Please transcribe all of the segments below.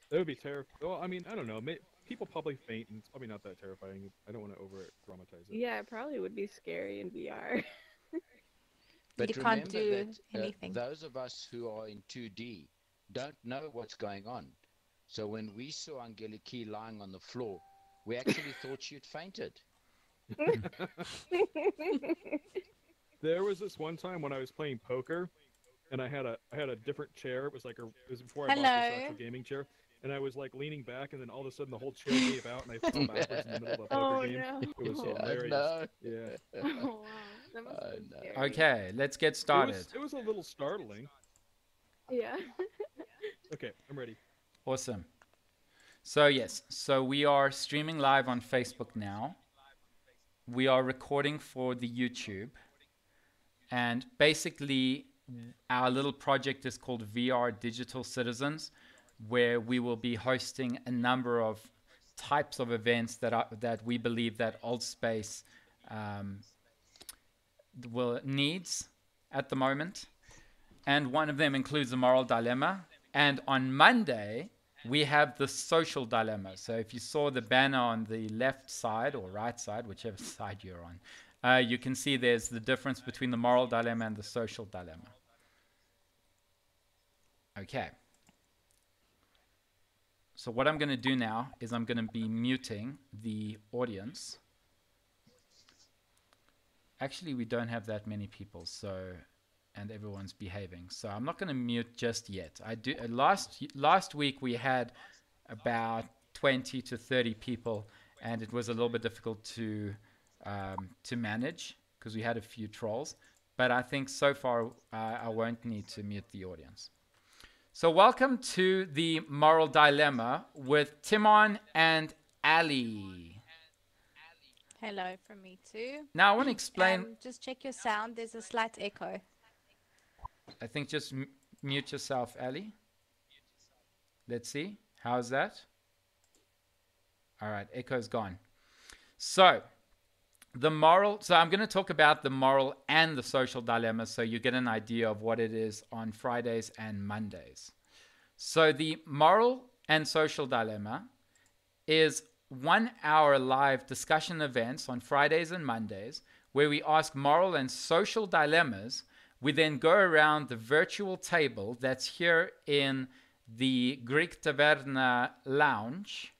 That would be terrifying. Well, I mean, I don't know. People probably faint, and it's probably not that terrifying. I don't want to over dramatize it. Yeah, it probably would be scary in VR. You But can't remember do that anything. those of us who are in 2D don't know what's going on. So when we saw Angeliki lying on the floor, we actually thought she'd fainted. There was this one time when I was playing poker, and I had a different chair. It was before I bought this Hello. actual gaming chair, and I was like leaning back, and then all of a sudden the whole chair gave out, and I fell backwards in the middle of a poker Oh game. no. It was Yeah, hilarious. no. Yeah, Oh wow. That must have I been know. scary. Okay, let's get it started. was it was a little startling. Yeah. Okay, I'm ready. Awesome. So yes, so we are streaming live on Facebook now. We are recording for the YouTube, and basically our little project is called VR Digital Citizens, where we will be hosting a number of types of events that we believe that Altspace um, will needs at the moment. And one of them includes the moral dilemma. And on Monday, we have the social dilemma. So if you saw the banner on the left side or right side, whichever side you're on, you can see there's the difference between the moral dilemma and the social dilemma. Okay. So what I'm going to do now is I'm going to be muting the audience. Actually, we don't have that many people, so and everyone's behaving. So I'm not going to mute just yet. I do last week we had about 20 to 30 people, and it was a little bit difficult to manage because we had a few trolls. But I think so far I won't need to mute the audience. So welcome to the moral dilemma with Timon and Ali. Hello from me too. Now I want to explain. Just check your sound. There's a slight echo. I think just mute yourself, Ali. Let's see. How's that? All right, echo's gone. So I'm going to talk about the moral and the social dilemma so you get an idea of what it is on Fridays and Mondays. So the moral and social dilemma is 1 hour live discussion events on Fridays and Mondays where we ask moral and social dilemmas. We then go around the virtual table that's here in the Greek Taverna lounge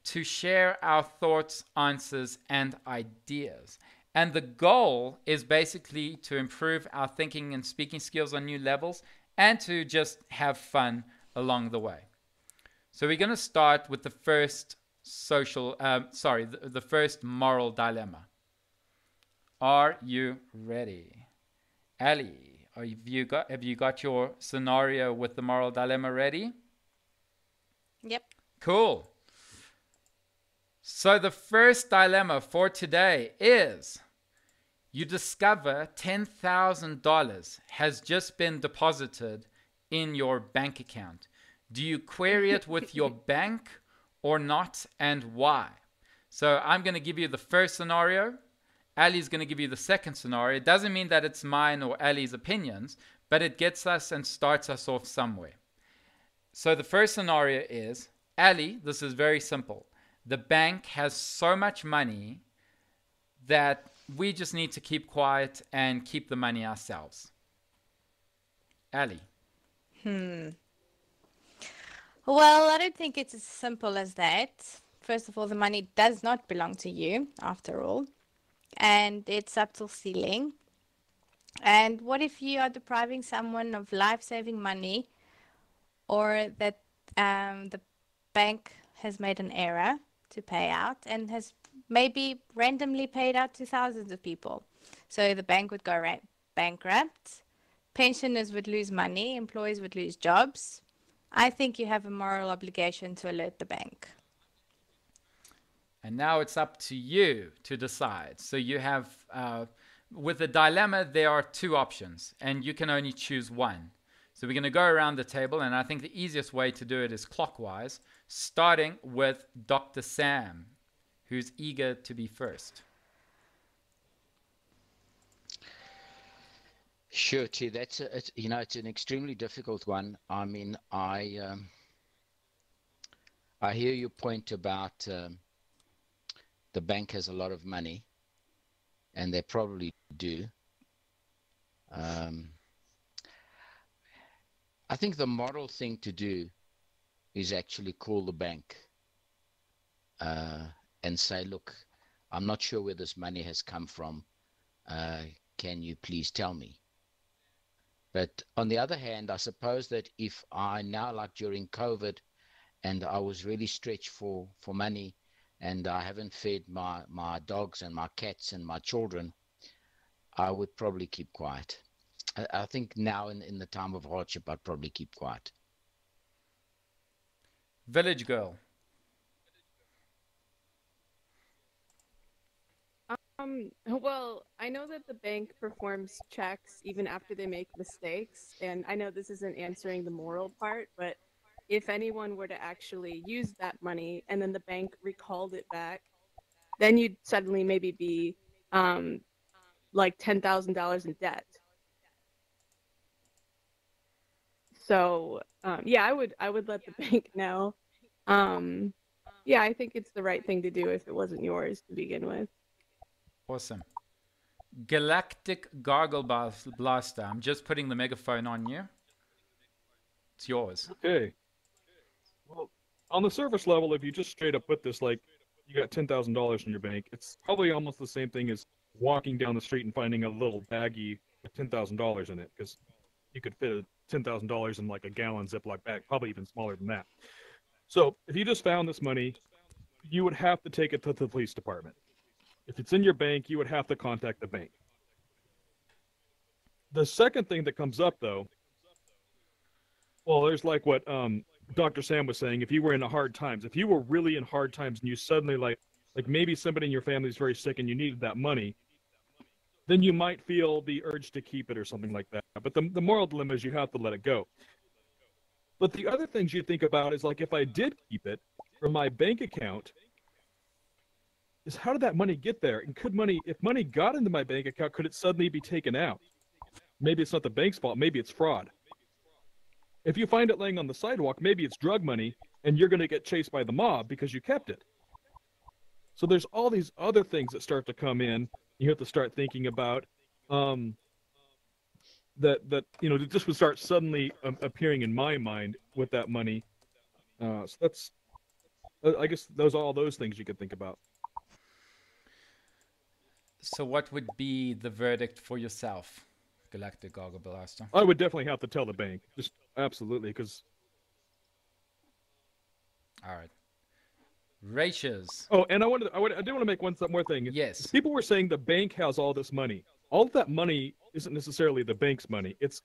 to share our thoughts, answers, and ideas. And the goal is basically to improve our thinking and speaking skills on new levels and to just have fun along the way. So we're going to start with the first the first moral dilemma. Are you ready? Ali, have you got your scenario with the moral dilemma ready? Yep. Cool. So the first dilemma for today is you discover $10,000 has just been deposited in your bank account. Do you query it with your bank or not, and why? So I'm going to give you the first scenario. Ali's going to give you the second scenario. It doesn't mean that it's mine or Ali's opinions, but it gets us and starts us off somewhere. So the first scenario is, Ali, this is very simple. The bank has so much money that we just need to keep quiet and keep the money ourselves. Ali. Well, I don't think it's as simple as that. First of all, the money does not belong to you, after all, and it's up till ceiling. And what if you are depriving someone of life-saving money, or that the bank has made an error to pay out and has maybe randomly paid out to thousands of people? So the bank would go bankrupt, pensioners would lose money, employees would lose jobs. I think you have a moral obligation to alert the bank. And now it's up to you to decide. So you have, with a dilemma, there are two options, and you can only choose one. So we're going to go around the table, and I think the easiest way to do it is clockwise, starting with Dr. Sam, who's eager to be first. Sure, T. It's an extremely difficult one. I mean, I hear your point about the bank has a lot of money, and they probably do. Um, I think the moral thing to do is actually call the bank uh, and say, look, I'm not sure where this money has come from. Can you please tell me? But on the other hand, I suppose that if I now, like during COVID, and I was really stretched for money, and I haven't fed my dogs and my cats and my children, I would probably keep quiet. I think now in the time of hardship, I'd probably keep quiet. Village girl. Well, I know that the bank performs checks even after they make mistakes, and I know this isn't answering the moral part, but if anyone were to actually use that money and then the bank recalled it back, then you'd suddenly maybe be like $10,000 in debt. So yeah, I would let the bank know. Yeah, I think it's the right thing to do if it wasn't yours to begin with. Awesome. Galactic Gargle Blaster. I'm just putting the megaphone on you. It's yours. Okay. Well, on the surface level, if you just straight up put this like you got $10,000 in your bank, it's probably almost the same thing as walking down the street and finding a little baggie with $10,000 in it, because you could fit $10,000 in like a gallon Ziploc bag, probably even smaller than that. So if you just found this money, you would have to take it to the police department. If it's in your bank, you would have to contact the bank. The second thing that comes up, though, well, there's like what Dr. Sam was saying. If you were in hard times, if you were really in hard times and you suddenly like maybe somebody in your family is very sick and you needed that money, then you might feel the urge to keep it or something like that. But the moral dilemma is you have to let it go. But the other things you think about is like if I did keep it from my bank account, is how did that money get there? And if money got into my bank account, could it suddenly be taken out? Maybe it's not the bank's fault. Maybe it's fraud. If you find it laying on the sidewalk, maybe it's drug money and you're going to get chased by the mob because you kept it. So there's all these other things that start to come in. You have to start thinking about that just would start suddenly appearing in my mind with that money. So that's, I guess, all those things you could think about. So what would be the verdict for yourself, Galactic Gargle Blaster? I would definitely have to tell the bank, just absolutely, because. All right. Ratios. Oh, and I did want to make one more thing. Yes. People were saying the bank has all this money. All of that money isn't necessarily the bank's money. It's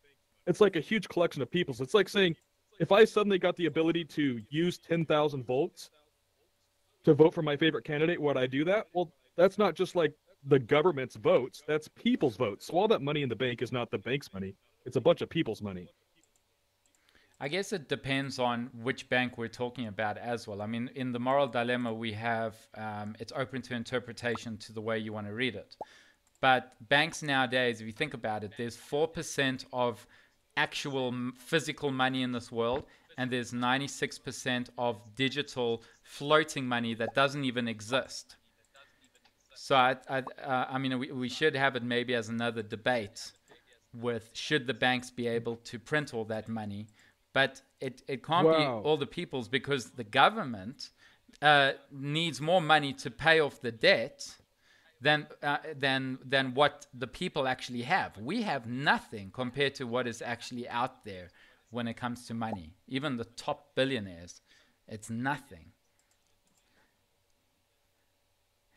like a huge collection of people's. It's like saying, if I suddenly got the ability to use 10,000 votes to vote for my favorite candidate, would I do that? Well, that's not just like the government's votes. That's people's votes. So all that money in the bank is not the bank's money. It's a bunch of people's money. I guess it depends on which bank we're talking about as well. I mean, in the moral dilemma, we have it's open to interpretation to the way you want to read it. But banks nowadays, if you think about it, there's 4% of actual physical money in this world, and there's 96% of digital floating money that doesn't even exist. So I mean, we should have it maybe as another debate with should the banks be able to print all that money. But it can't be all the people's, because the government needs more money to pay off the debt than what the people actually have. We have nothing compared to what is actually out there when it comes to money. Even the top billionaires, it's nothing.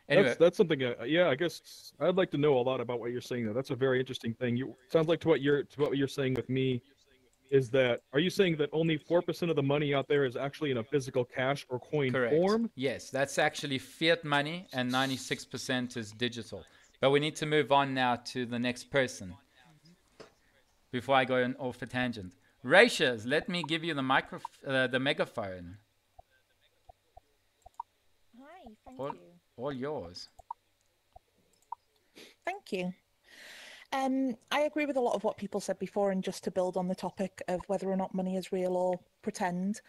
Anyway, that's something. I guess I'd like to know a lot about what you're saying there. That's a very interesting thing. Sounds like to what you're saying with me. Is that, are you saying that only 4% of the money out there is actually in a physical cash or coin form? Yes, that's actually fiat money, and 96% is digital. But we need to move on now to the next person before I go off a tangent. Ratios, let me give you the megaphone. Hi, thank you. All yours. Thank you. I agree with a lot of what people said before, and just to build on the topic of whether or not money is real or pretend,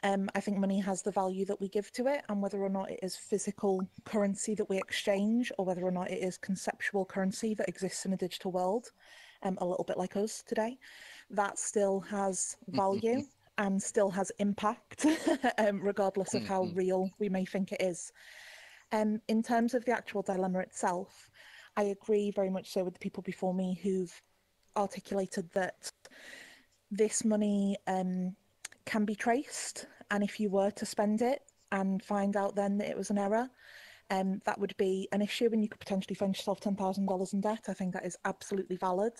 I think money has the value that we give to it, and whether or not it is physical currency that we exchange, or whether or not it is conceptual currency that exists in a digital world, a little bit like us today, that still has value and still has impact, regardless of how real we may think it is. In terms of the actual dilemma itself, I agree very much so with the people before me who've articulated that this money can be traced, and if you were to spend it and find out then that it was an error, that would be an issue and you could potentially find yourself $10,000 in debt. I think that is absolutely valid.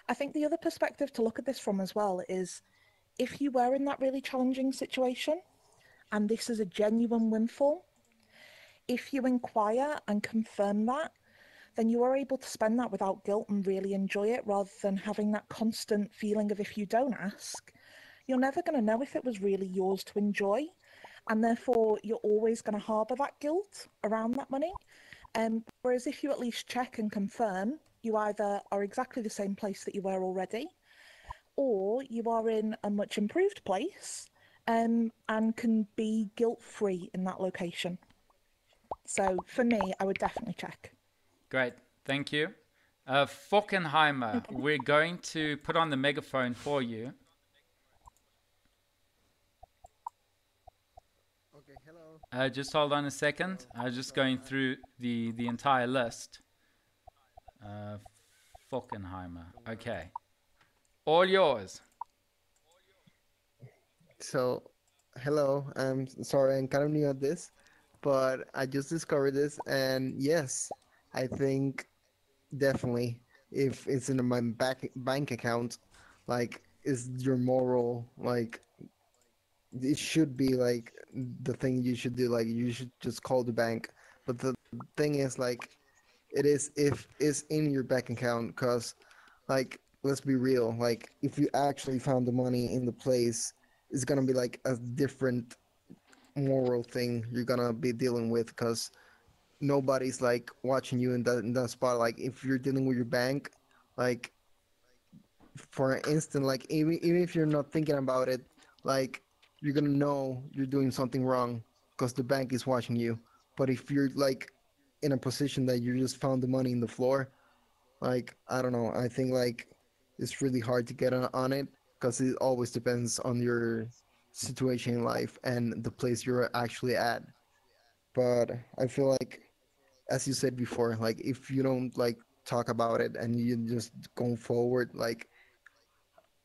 I think the other perspective to look at this from as well is if you were in that really challenging situation and this is a genuine windfall, if you inquire and confirm that, then you are able to spend that without guilt and really enjoy it, rather than having that constant feeling of if you don't ask, you're never going to know if it was really yours to enjoy. And therefore, you're always going to harbour that guilt around that money. Whereas if you at least check and confirm, you either are exactly the same place that you were already, or you are in a much improved place and can be guilt-free in that location. So for me, I would definitely check. Great, thank you. Fockenheimer, we're going to put on the megaphone for you. Okay, hello. Just hold on a second. I'm just going through the entire list. Fockenheimer, okay. All yours. So, hello. I'm sorry, I'm kind of new at this, but I just discovered this, and yes, I think definitely if it's in my bank account, like, is your moral, like, it should be like the thing you should do. Like, you should just call the bank. But the thing is, like, it is if it's in your bank account, because, like, let's be real, like, if you actually found the money in the place, it's gonna be like a different moral thing you're gonna be dealing with, because nobody's like watching you in that spot. Like, if you're dealing with your bank, like, for instance, like, even if you're not thinking about it, like, you're gonna know you're doing something wrong because the bank is watching you. But if you're like in a position that you just found the money in the floor, like, I don't know, I think like it's really hard to get on it, because it always depends on your situation in life and the place you're actually at. But I feel like, as you said before, like, if you don't like talk about it and you just go forward, like,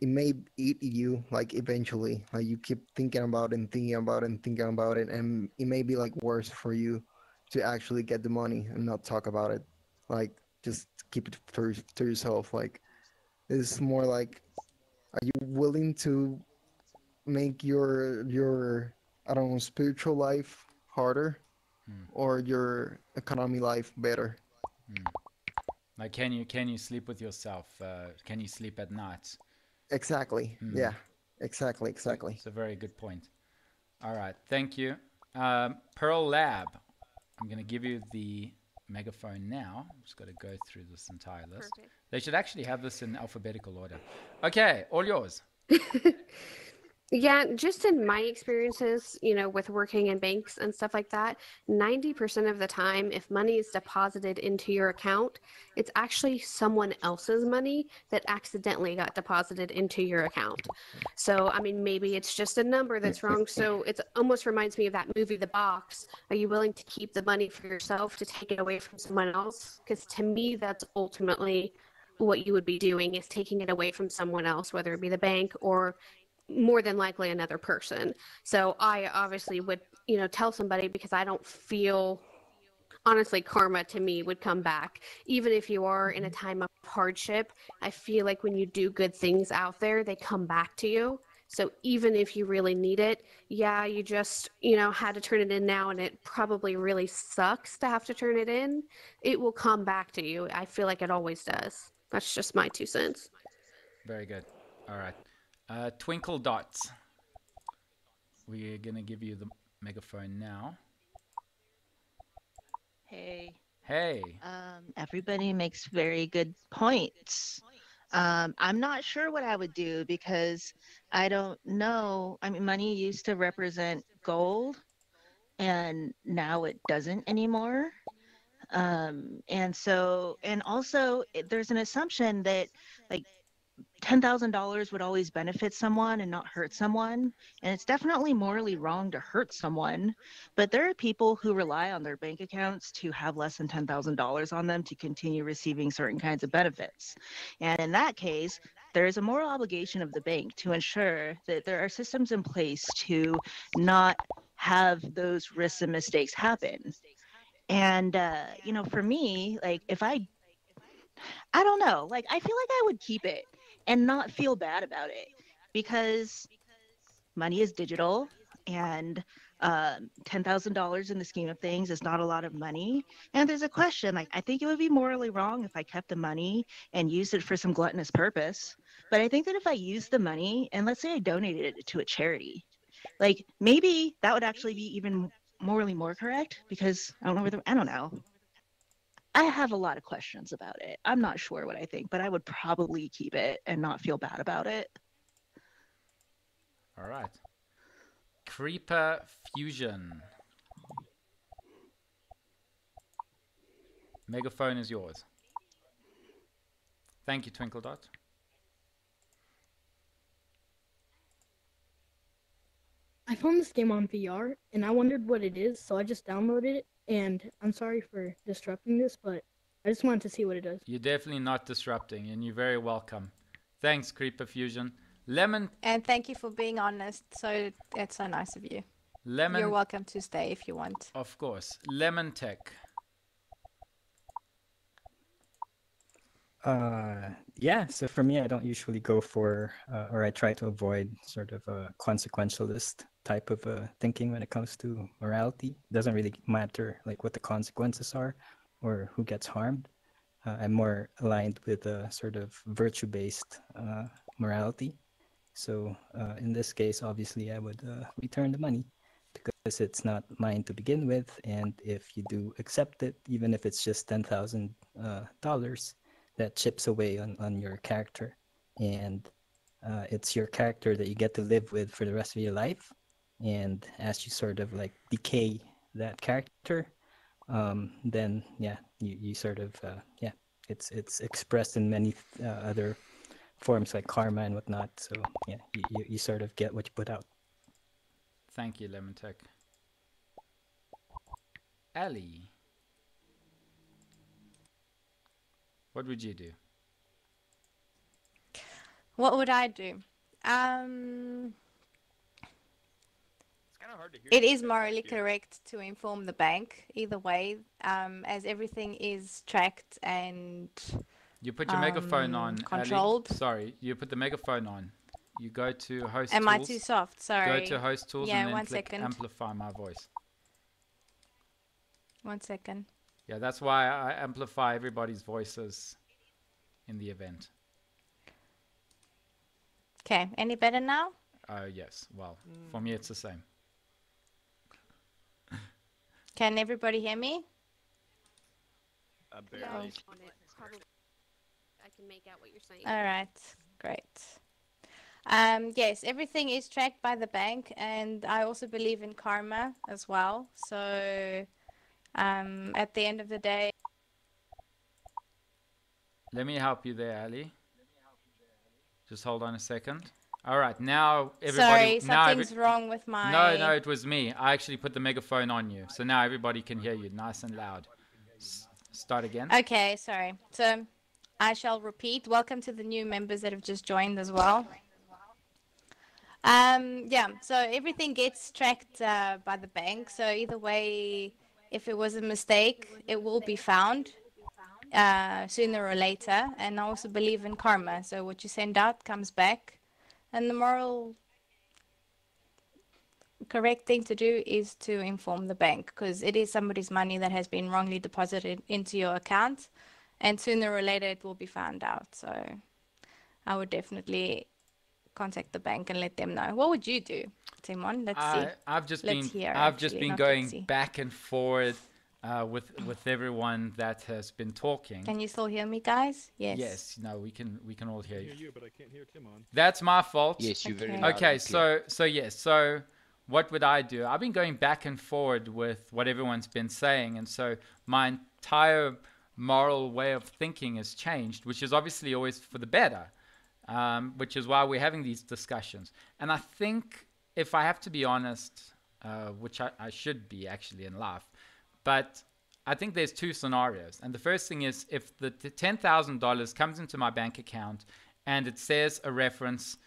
it may eat you, like, eventually. Like, you keep thinking about it and thinking about it and thinking about it, and it may be like worse for you to actually get the money and not talk about it. Like, just keep it to yourself. Like, it's more like, are you willing to make your I don't know, spiritual life harder, or your economy life better? Like, can you sleep with yourself? Can you sleep at night? Exactly. Yeah. Exactly. It's a very good point. All right, thank you. Pearl Lab, I'm going to give you the megaphone now. I'm just got to go through this entire list. Perfect. They should actually have this in alphabetical order. Okay, all yours. Yeah, just in my experiences, with working in banks and stuff like that, 90% of the time, if money is deposited into your account, it's actually someone else's money that accidentally got deposited into your account. So, I mean, maybe it's just a number that's wrong. So it almost reminds me of that movie, The Box. Are you willing to keep the money for yourself to take it away from someone else? Because to me, that's ultimately what you would be doing, is taking it away from someone else, whether it be the bank or more than likely another person. So I obviously would, tell somebody, because I don't feel, honestly, karma to me would come back. Even if you are in a time of hardship, I feel like when you do good things out there, they come back to you. So even if you really need it, yeah, you just, had to turn it in now, and it probably really sucks to have to turn it in. It will come back to you. I feel like it always does. That's just my 2 cents. Very good. All right. Twinkle Dots. We're going to give you the megaphone now. Hey, Hey. everybody makes very good points. I'm not sure what I would do because I don't know. I mean, money used to represent gold and now it doesn't anymore. And also there's an assumption that like $10,000 would always benefit someone and not hurt someone. And it's definitely morally wrong to hurt someone. But there are people who rely on their bank accounts to have less than $10,000 on them to continue receiving certain kinds of benefits. And in that case, there is a moral obligation of the bank to ensure that there are systems in place to not have those risks and mistakes happen. And, for me, like I don't know, like I feel like I would keep it and not feel bad about it because money is digital and $10,000 in the scheme of things is not a lot of money. And there's a question, like, I think it would be morally wrong if I kept the money and used it for some gluttonous purpose. But I think that if I used the money and let's say I donated it to a charity, like maybe that would actually be even morally more correct because I don't know. I have a lot of questions about it. I'm not sure what I think, but I would probably keep it and not feel bad about it. All right. Creeper Fusion. Megaphone is yours. Thank you, Twinkle Dot. I found this game on VR and I wondered what it is, so I just downloaded it. And I'm sorry for disrupting this, but I just wanted to see what it does. You're definitely not disrupting, and you're very welcome. Thanks, Creeper Fusion. Lemon. And thank you for being honest. So that's so nice of you. Lemon. You're welcome to stay if you want. Of course. Lemon Tech. Yeah, so for me, I don't usually go for, or I try to avoid sort of a consequentialist type of thinking when it comes to morality. It doesn't really matter like what the consequences are or who gets harmed. I'm more aligned with a sort of virtue-based morality. So in this case, obviously, I would return the money because it's not mine to begin with. And if you do accept it, even if it's just $10,000, that chips away on your character. And it's your character that you get to live with for the rest of your life. And as you sort of like decay that character, then yeah, you sort of yeah, it's expressed in many other forms like karma and whatnot. So yeah, you sort of get what you put out. Thank you, Lemon Tech. Ali, what would you do? What would I do? Hard to hear it is morally correct to inform the bank either way, as everything is tracked and you put your megaphone on, controlled. Ali. Sorry, you put the megaphone on. You go to host Am tools. I too soft? Sorry. Go to host tools yeah, and then click second. amplify my voice. 1 second. Yeah, that's why I amplify everybody's voices in the event. Okay, any better now? Yes. Well, for me it's the same. Can everybody hear me? Yeah, I can make out what you're saying. All right, great. Yes, everything is tracked by the bank, and I also believe in karma as well. So, at the end of the day, let me help you there, Ali. Just hold on a second. All right, now everybody. Sorry, something's wrong with my. No, it was me. I actually put the megaphone on you, so now everybody can hear you nice and loud. Start again. Okay, sorry. So, I shall repeat. Welcome to the new members that have just joined as well. Yeah, so everything gets tracked by the bank. So either way, if it was a mistake, it will be found sooner or later. And I also believe in karma. So what you send out comes back. And the moral correct thing to do is to inform the bank, because it is somebody's money that has been wrongly deposited into your account. And sooner or later, it will be found out. So I would definitely contact the bank and let them know. What would you do, Timon? Let's see. I've just been going back and forth with everyone that has been talking. Can you still hear me, guys? Yes. Yes, no, we can all hear I you. hear you, but I can't hear Timon. That's my fault. Yes, you're very Okay. loud Okay, and clear. so what would I do? I've been going back and forward with what everyone's been saying, and so my entire moral way of thinking has changed, which is obviously always for the better, which is why we're having these discussions. And I think, if I have to be honest, which I should be actually in life, but I think there's two scenarios. And the first thing is, if the $10,000 comes into my bank account and it says a reference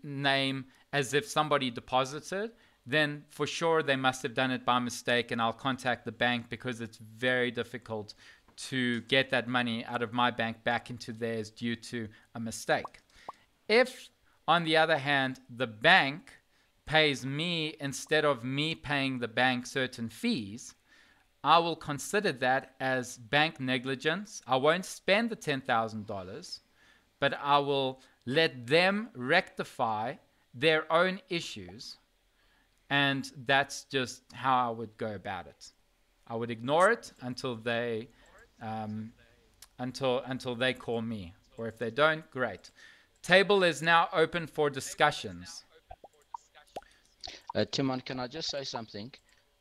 name as if somebody deposited, then for sure they must have done it by mistake, and I'll contact the bank, because it's very difficult to get that money out of my bank back into theirs due to a mistake. If, on the other hand, the bank pays me instead of me paying the bank certain fees, I will consider that as bank negligence. I won't spend the $10,000, but I will let them rectify their own issues, and that's just how I would go about it. I would ignore it until they until they call me, or if they don't, great. Table is now open for discussions. Timon, can I just say something?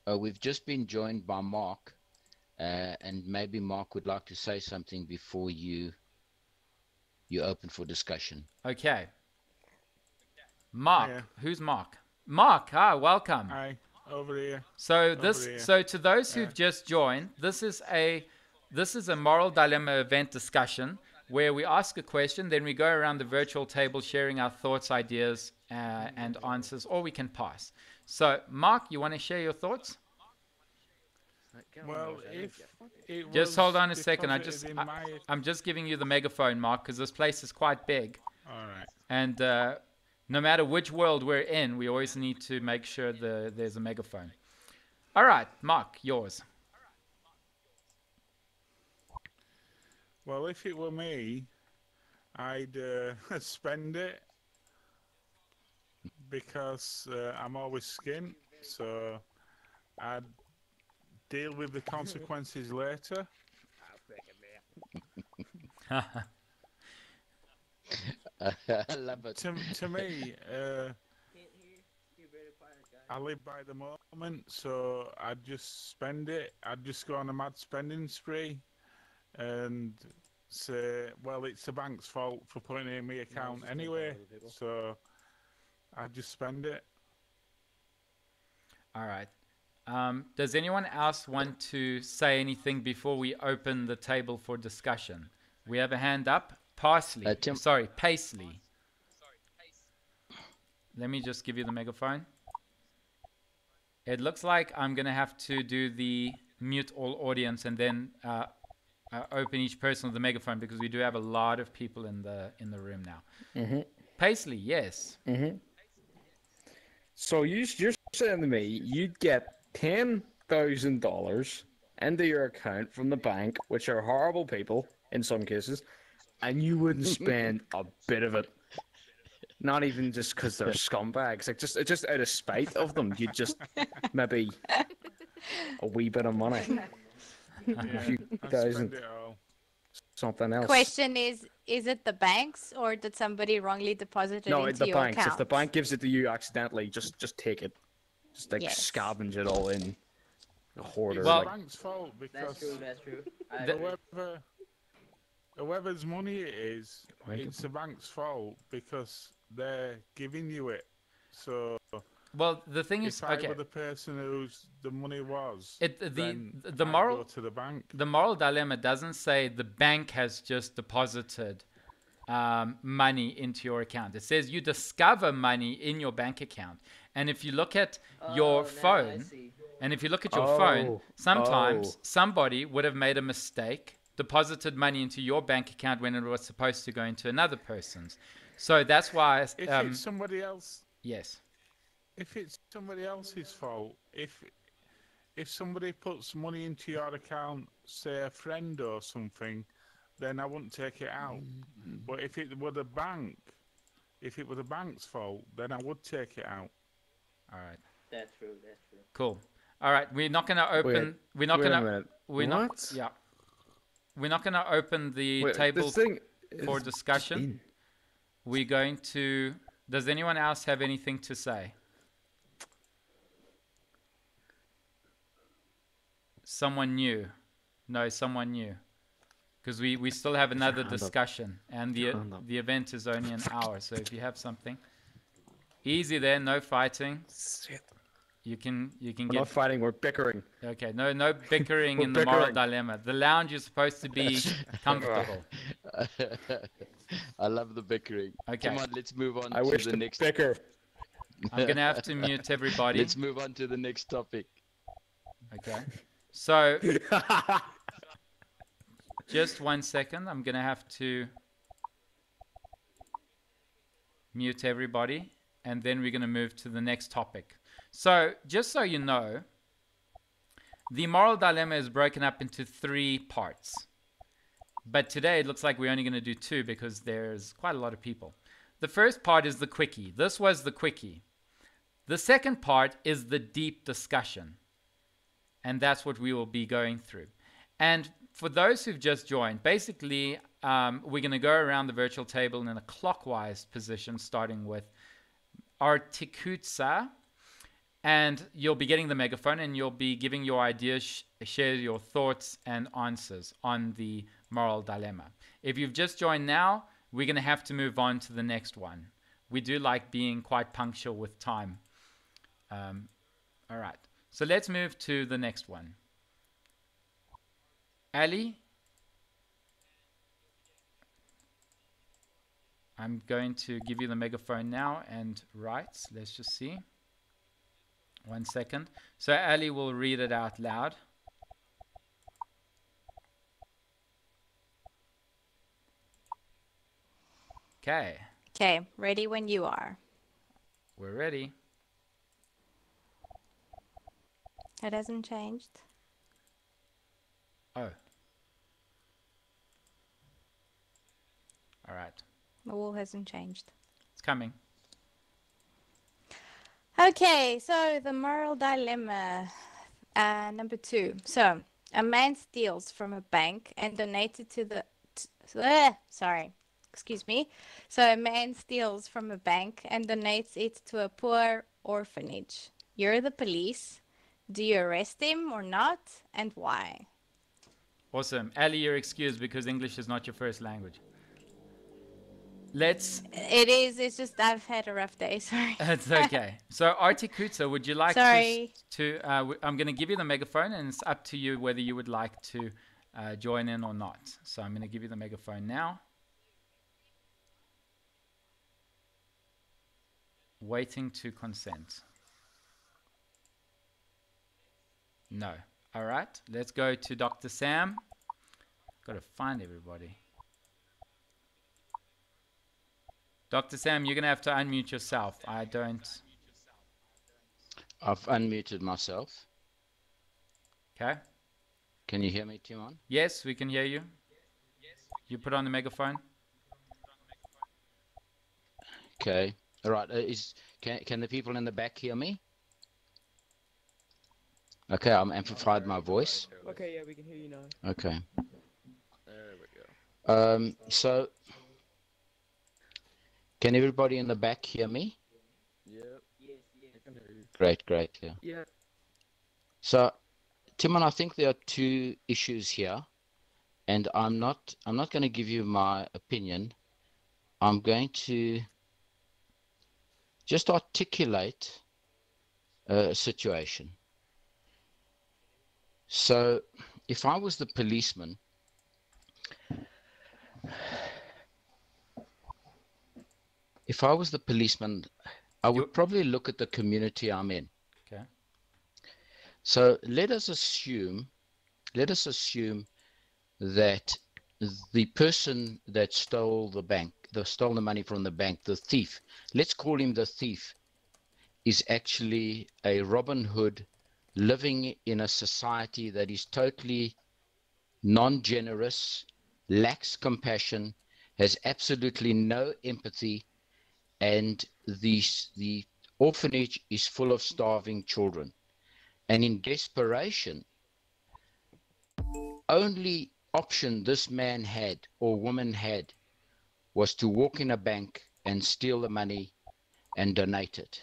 We've just been joined by Mark, and maybe Mark would like to say something before you open for discussion. Okay. Mark. Hiya. Who's Mark? Mark, hi, welcome. Hi, over here. So here. so to those who've just joined, this is a moral dilemma event discussion where we ask a question, then we go around the virtual table sharing our thoughts, ideas, and answers, or we can pass. So, Mark, you want to share your thoughts? Well, if it Just was hold on a second. deposited in my... I'm just giving you the megaphone, Mark, because this place is quite big. All right. And no matter which world we're in, we always need to make sure there's a megaphone. All right, Mark, yours. Well, if it were me, I'd spend it, because I'm always skint, so I'd deal with the consequences later. I love it. To me, I live by the moment, so I'd just spend it. I'd just go on a mad spending spree and say, well, it's the bank's fault for putting it in my account anyway, so I'd just spend it. All right. Does anyone else want to say anything before we open the table for discussion? We have a hand up. Paisley. Let me just give you the megaphone. It looks like I'm going to have to do the mute all audience and then open each person with the megaphone, because we do have a lot of people in the room now. Mm-hmm. Paisley, yes. Mm-hmm. So you're saying to me you'd get $10,000 into your account from the bank, which are horrible people in some cases, and you wouldn't spend a bit of it. Not even just because they're scumbags, like just out of spite of them, you'd just maybe a wee bit of money. A few thousand, something else. Question is it the banks, or did somebody wrongly deposit it into your banks. account? If the bank gives it to you accidentally, just take it. Just like Yes. scavenge it all in. A hoarder. Well, like. the bank's fault, because That's true. whoever's money it is, it's the bank's fault because they're giving you it. So, well, the thing is, if I were the person whose the money was, then the I'd moral go to the bank. The moral dilemma doesn't say the bank has just deposited money into your account. It says you discover money in your bank account, and if you look at your phone, sometimes somebody would have made a mistake, deposited money into your bank account when it was supposed to go into another person's. So that's why. If it's somebody else. Yes. If it's somebody else's fault, if somebody puts money into your account, say a friend or something, then I wouldn't take it out. But if it were the bank, if it were the bank's fault, then I would take it out. All right. That's true. Cool. All right, we're not going to open. We're not wait a going to. minute. We're What? not. Yeah. We're not going to open the Wait, table this thing for is discussion. in. We're going to. Does anyone else have anything to say? Someone new? No, someone new. Because we still have another hand up. discussion, and Hand up. the event is only an hour. So if you have something, easy there, no fighting. Shit. You can We're get. not fighting. We're bickering. Okay, no bickering We're in the moral bickering. dilemma. The lounge is supposed to be comfortable. I love the bickering. Okay. Come on, let's move on I to wish the to next. bicker. I'm gonna have to mute everybody. Let's move on to the next topic. Okay. So just 1 second. I'm gonna have to mute everybody, and then we're gonna move to the next topic. So just so you know, the moral dilemma is broken up into 3 parts. But today it looks like we're only going to do 2 because there's quite a lot of people. The first part is the quickie. This was the quickie. The second part is the deep discussion. And that's what we will be going through. And for those who've just joined, basically we're going to go around the virtual table in a clockwise position, starting with Artikutsa. And you'll be getting the megaphone and you'll be giving your ideas, share your thoughts and answers on the moral dilemma. If you've just joined now, we're going to have to move on to the next one. We do like being quite punctual with time. All right. So let's move to the next one. Ali? I'm going to give you the megaphone now and rights. Let's just see. 1 second. So Ali will read it out loud. Okay. Okay, ready when you are. We're ready. It hasn't changed. Oh. All right. The wall hasn't changed. It's coming. Okay, so the moral dilemma, number 2. So, a man steals from a bank and donates it to the... excuse me. So, a man steals from a bank and donates it to a poor orphanage. You're the police. Do you arrest him or not, and why? Awesome. Ali, you're excused because English is not your first language. Let's... It is. It's just I've had a rough day. Sorry. It's okay. So, Artikutsa, would you like Sorry. I'm going to give you the megaphone, and it's up to you whether you would like to join in or not. So, I'm going to give you the megaphone now. Waiting to consent. No. All right. Let's go to Dr. Sam. Got to find everybody. Dr. Sam, you're going to have to unmute yourself. I don't... I've unmuted myself. Okay. Can you hear me, Timon? Yes, we can hear you. You put on the megaphone. Okay. All right. Can the people in the back hear me? Okay, I'm amplified my voice. Okay, yeah, we can hear you now. Okay. There we go. So can everybody in the back hear me? Yep. Yes, I can hear you. Great, yeah. Yeah. So, Timon, I think there are 2 issues here, and I'm not going to give you my opinion. I'm going to just articulate a situation. So, if I was the policeman, I would probably look at the community I'm in. Okay. So let us assume that the person that stole the money from the bank, the thief, let's call him the thief, is actually a Robin Hood living in a society that is totally non-generous, lacks compassion, has absolutely no empathy, and the orphanage is full of starving children. And in desperation, only option this man had or woman had was to walk in a bank and steal the money and donate it.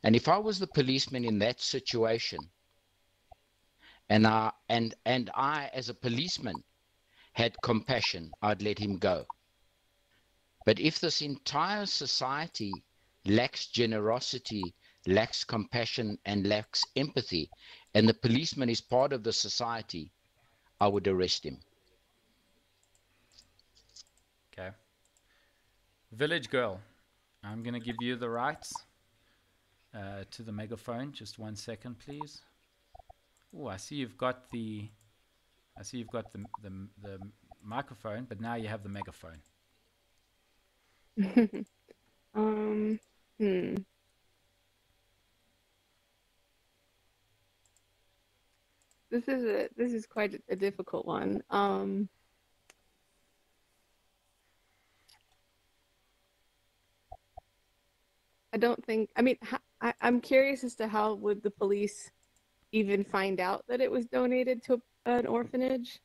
And if I was the policeman in that situation, and I as a policeman had compassion, I'd let him go. But if this entire society lacks generosity, lacks compassion, and lacks empathy, and the policeman is part of the society, I would arrest him. Okay. Village girl, I'm going to give you the rights to the megaphone. Just 1 second, please. Oh, I see you've got the microphone, but now you have the megaphone. Hmm. This is quite a difficult one. I don't think. I mean, I'm curious as to how would the police even find out that it was donated to an orphanage?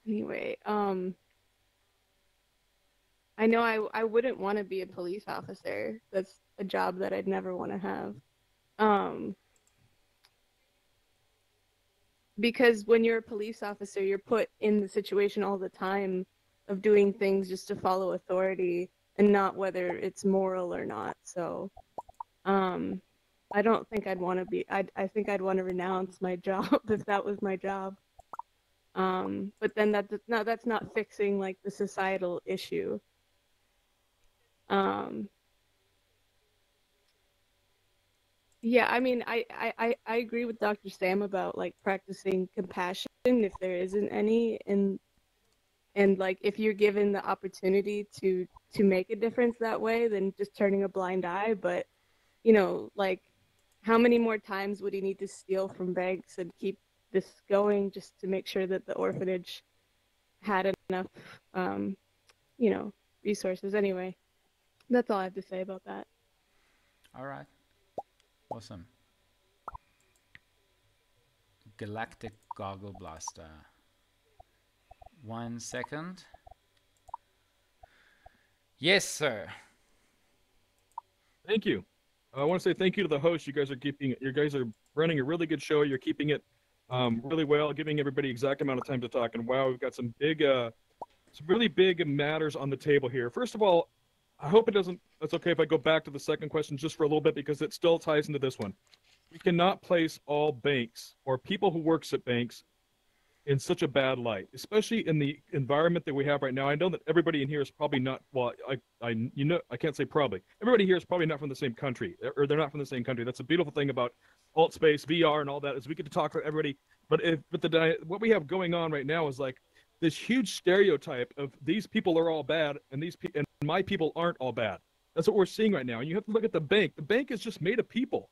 Anyway, I know I wouldn't want to be a police officer. That's a job that I'd never want to have. Because when you're a police officer, you're put in the situation all the time of doing things just to follow authority and not whether it's moral or not. So, I don't think I'd want to be. I think I'd want to renounce my job if that was my job. But then that's not fixing like the societal issue. Yeah, I mean, I agree with Dr. Sam about like practicing compassion if there isn't any, and like if you're given the opportunity to make a difference that way, then just turning a blind eye. But you know, like how many more times would he need to steal from banks and keep this going just to make sure that the orphanage had enough, you know, resources? Anyway, that's all I have to say about that. All right. Awesome. Galactic Goggle Blaster. 1 second. Yes, sir. Thank you. I want to say thank you to the host. You guys are running a really good show. You're keeping it really well, giving everybody exact amount of time to talk. And wow, we've got some really big matters on the table here. First of all, I hope it's okay if I go back to the second question just for a little bit because it still ties into this one. We cannot place all banks or people who works at banks in such a bad light, especially in the environment that we have right now. I know that everybody in here is probably not, well, I can't say probably. Everybody here is probably not from the same country, or they're not from the same country. That's a beautiful thing about alt space, VR, and all that is we get to talk to everybody. But what we have going on right now is like this huge stereotype of these people are all bad and my people aren't all bad. That's what we're seeing right now. And you have to look at the bank. The bank is just made of people.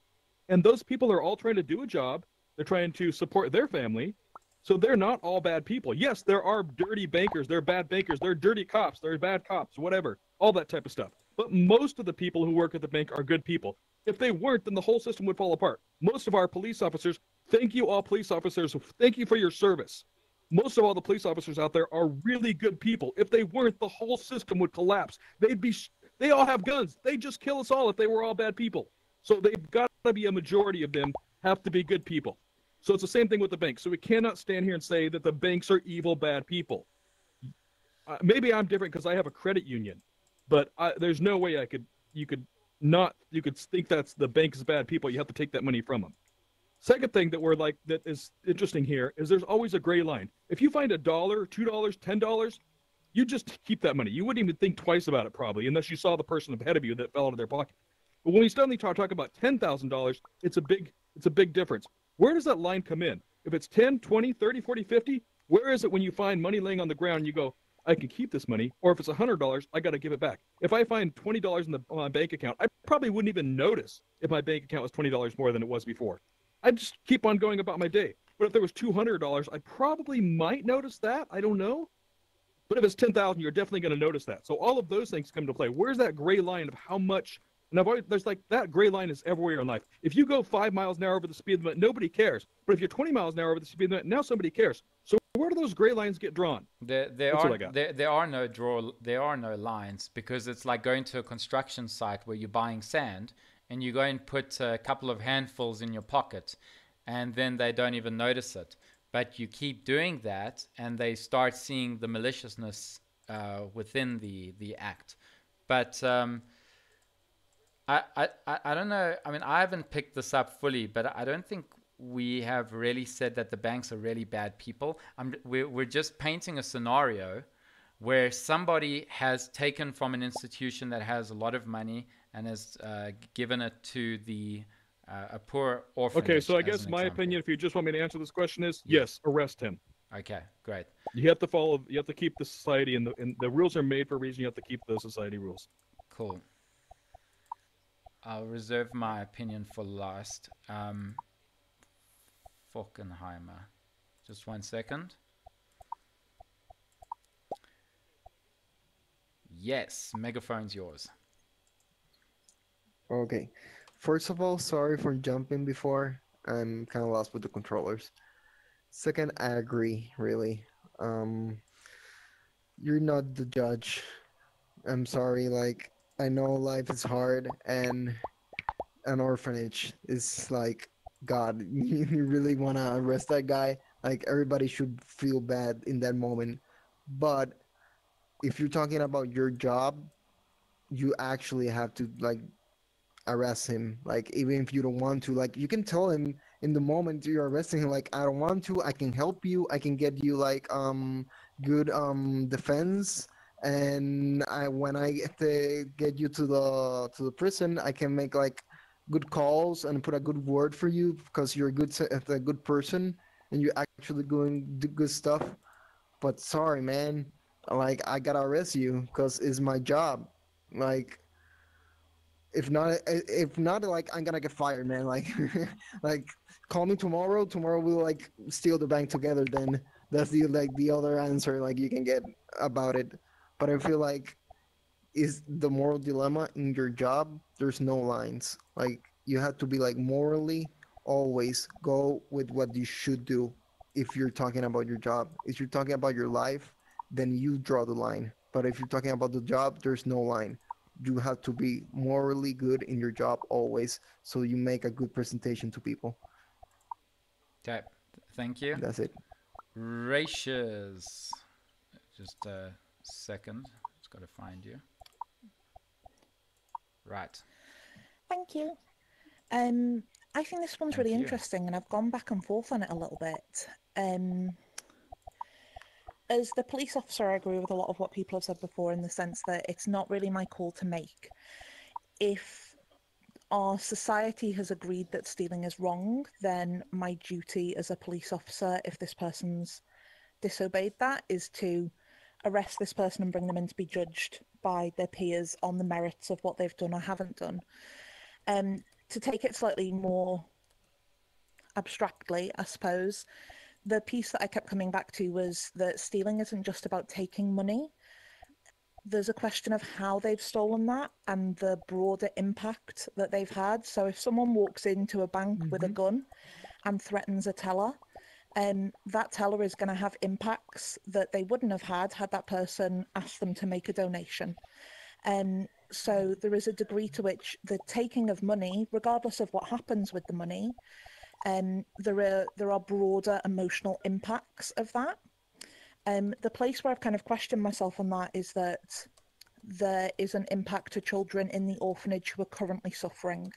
And those people are all trying to do a job. They're trying to support their family. So they're not all bad people. Yes, there are dirty bankers. They're bad bankers. They're dirty cops. They're bad cops, whatever, all that type of stuff. But most of the people who work at the bank are good people. If they weren't, then the whole system would fall apart. Most of our police officers, thank you all police officers. Thank you for your service. Most of all the police officers out there are really good people. If they weren't, the whole system would collapse. They all have guns. They'd just kill us all if they were all bad people. So they've got to be a majority of them have to be good people. So it's the same thing with the banks. So we cannot stand here and say that the banks are evil, bad people. Maybe I'm different because I have a credit union, but there's no way you could think that's the bank's bad people. You have to take that money from them. Second thing that is interesting here is there's always a gray line. If you find $1, $2, $10, you just keep that money. You wouldn't even think twice about it probably, unless you saw the person ahead of you that fell out of their pocket. But when we suddenly talk about $10,000, it's a big difference. Where does that line come in? If it's 10, 20, 30, 40, 50, where is it when you find money laying on the ground and you go, I can keep this money? Or if it's $100, I got to give it back. If I find $20 in my bank account, I probably wouldn't even notice if my bank account was $20 more than it was before. I'd just keep on going about my day. But if there was $200, I probably might notice that. I don't know. But if it's 10,000, you're definitely going to notice that. So all of those things come to play. Where's that gray line of how much? And there's like that gray line is everywhere in life. If you go 5 miles an hour over the speed limit, nobody cares. But if you're 20 miles an hour over the speed limit, now somebody cares. So where do those gray lines get drawn? There are no lines, because it's like going to a construction site where you're buying sand and you go and put a couple of handfuls in your pocket, and then they don't even notice it. But you keep doing that, and they start seeing the maliciousness within the act. But I don't know. I mean, I haven't picked this up fully, but I don't think we have really said that the banks are really bad people. We're just painting a scenario where somebody has taken from an institution that has a lot of money and has given it to a poor orphanage. Okay, so I guess my opinion, if you just want me to answer this question, is yes, arrest him. Okay, great. You have to keep the society, and the rules are made for a reason. You have to keep the society rules. Cool. I'll reserve my opinion for last. Falkenheimer. Just 1 second. Yes, megaphone's yours. Okay. First of all, sorry for jumping before. I'm kind of lost with the controllers. Second, I agree, really. You're not the judge. I'm sorry, like, I know life is hard, and an orphanage is like, God, you really want to arrest that guy? Like, everybody should feel bad in that moment. But if you're talking about your job, you actually have to, like, arrest him. Like, even if you don't want to, like, you can tell him in the moment you're arresting him, like, I don't want to, I can help you, I can get you, like, good defense, and when I get you to the prison, I can make, like, good calls and put a good word for you because you're a good person and you're actually going do good stuff. But sorry, man, like, I gotta arrest you because it's my job. Like, if not, like, I'm gonna get fired, man. Like, like, call me tomorrow. Tomorrow we'll, like, steal the bank together. Then that's the other answer, like, you can get about it. But I feel like is the moral dilemma in your job. There's no lines. Like, you have to be, like, morally always go with what you should do. If you're talking about your job, if you're talking about your life, then you draw the line. But if you're talking about the job, there's no line. You have to be morally good in your job always, so you make a good presentation to people. Okay, thank you. That's it. Ratios. Just a second. Just got to find you. Right. Thank you. I think this one's really interesting, and I've gone back and forth on it a little bit. As the police officer, I agree with a lot of what people have said before, in the sense that it's not really my call to make. If our society has agreed that stealing is wrong, then my duty as a police officer, if this person's disobeyed that, is to arrest this person and bring them in to be judged by their peers on the merits of what they've done or haven't done. To take it slightly more abstractly, I suppose, the piece that I kept coming back to was that stealing isn't just about taking money. There's a question of how they've stolen that and the broader impact that they've had. So if someone walks into a bank with a gun and threatens a teller, that teller is going to have impacts that they wouldn't have had that person asked them to make a donation. So there is a degree to which the taking of money, regardless of what happens with the money, there are broader emotional impacts of that. The place where I've kind of questioned myself on that is that there is an impact to children in the orphanage who are currently suffering.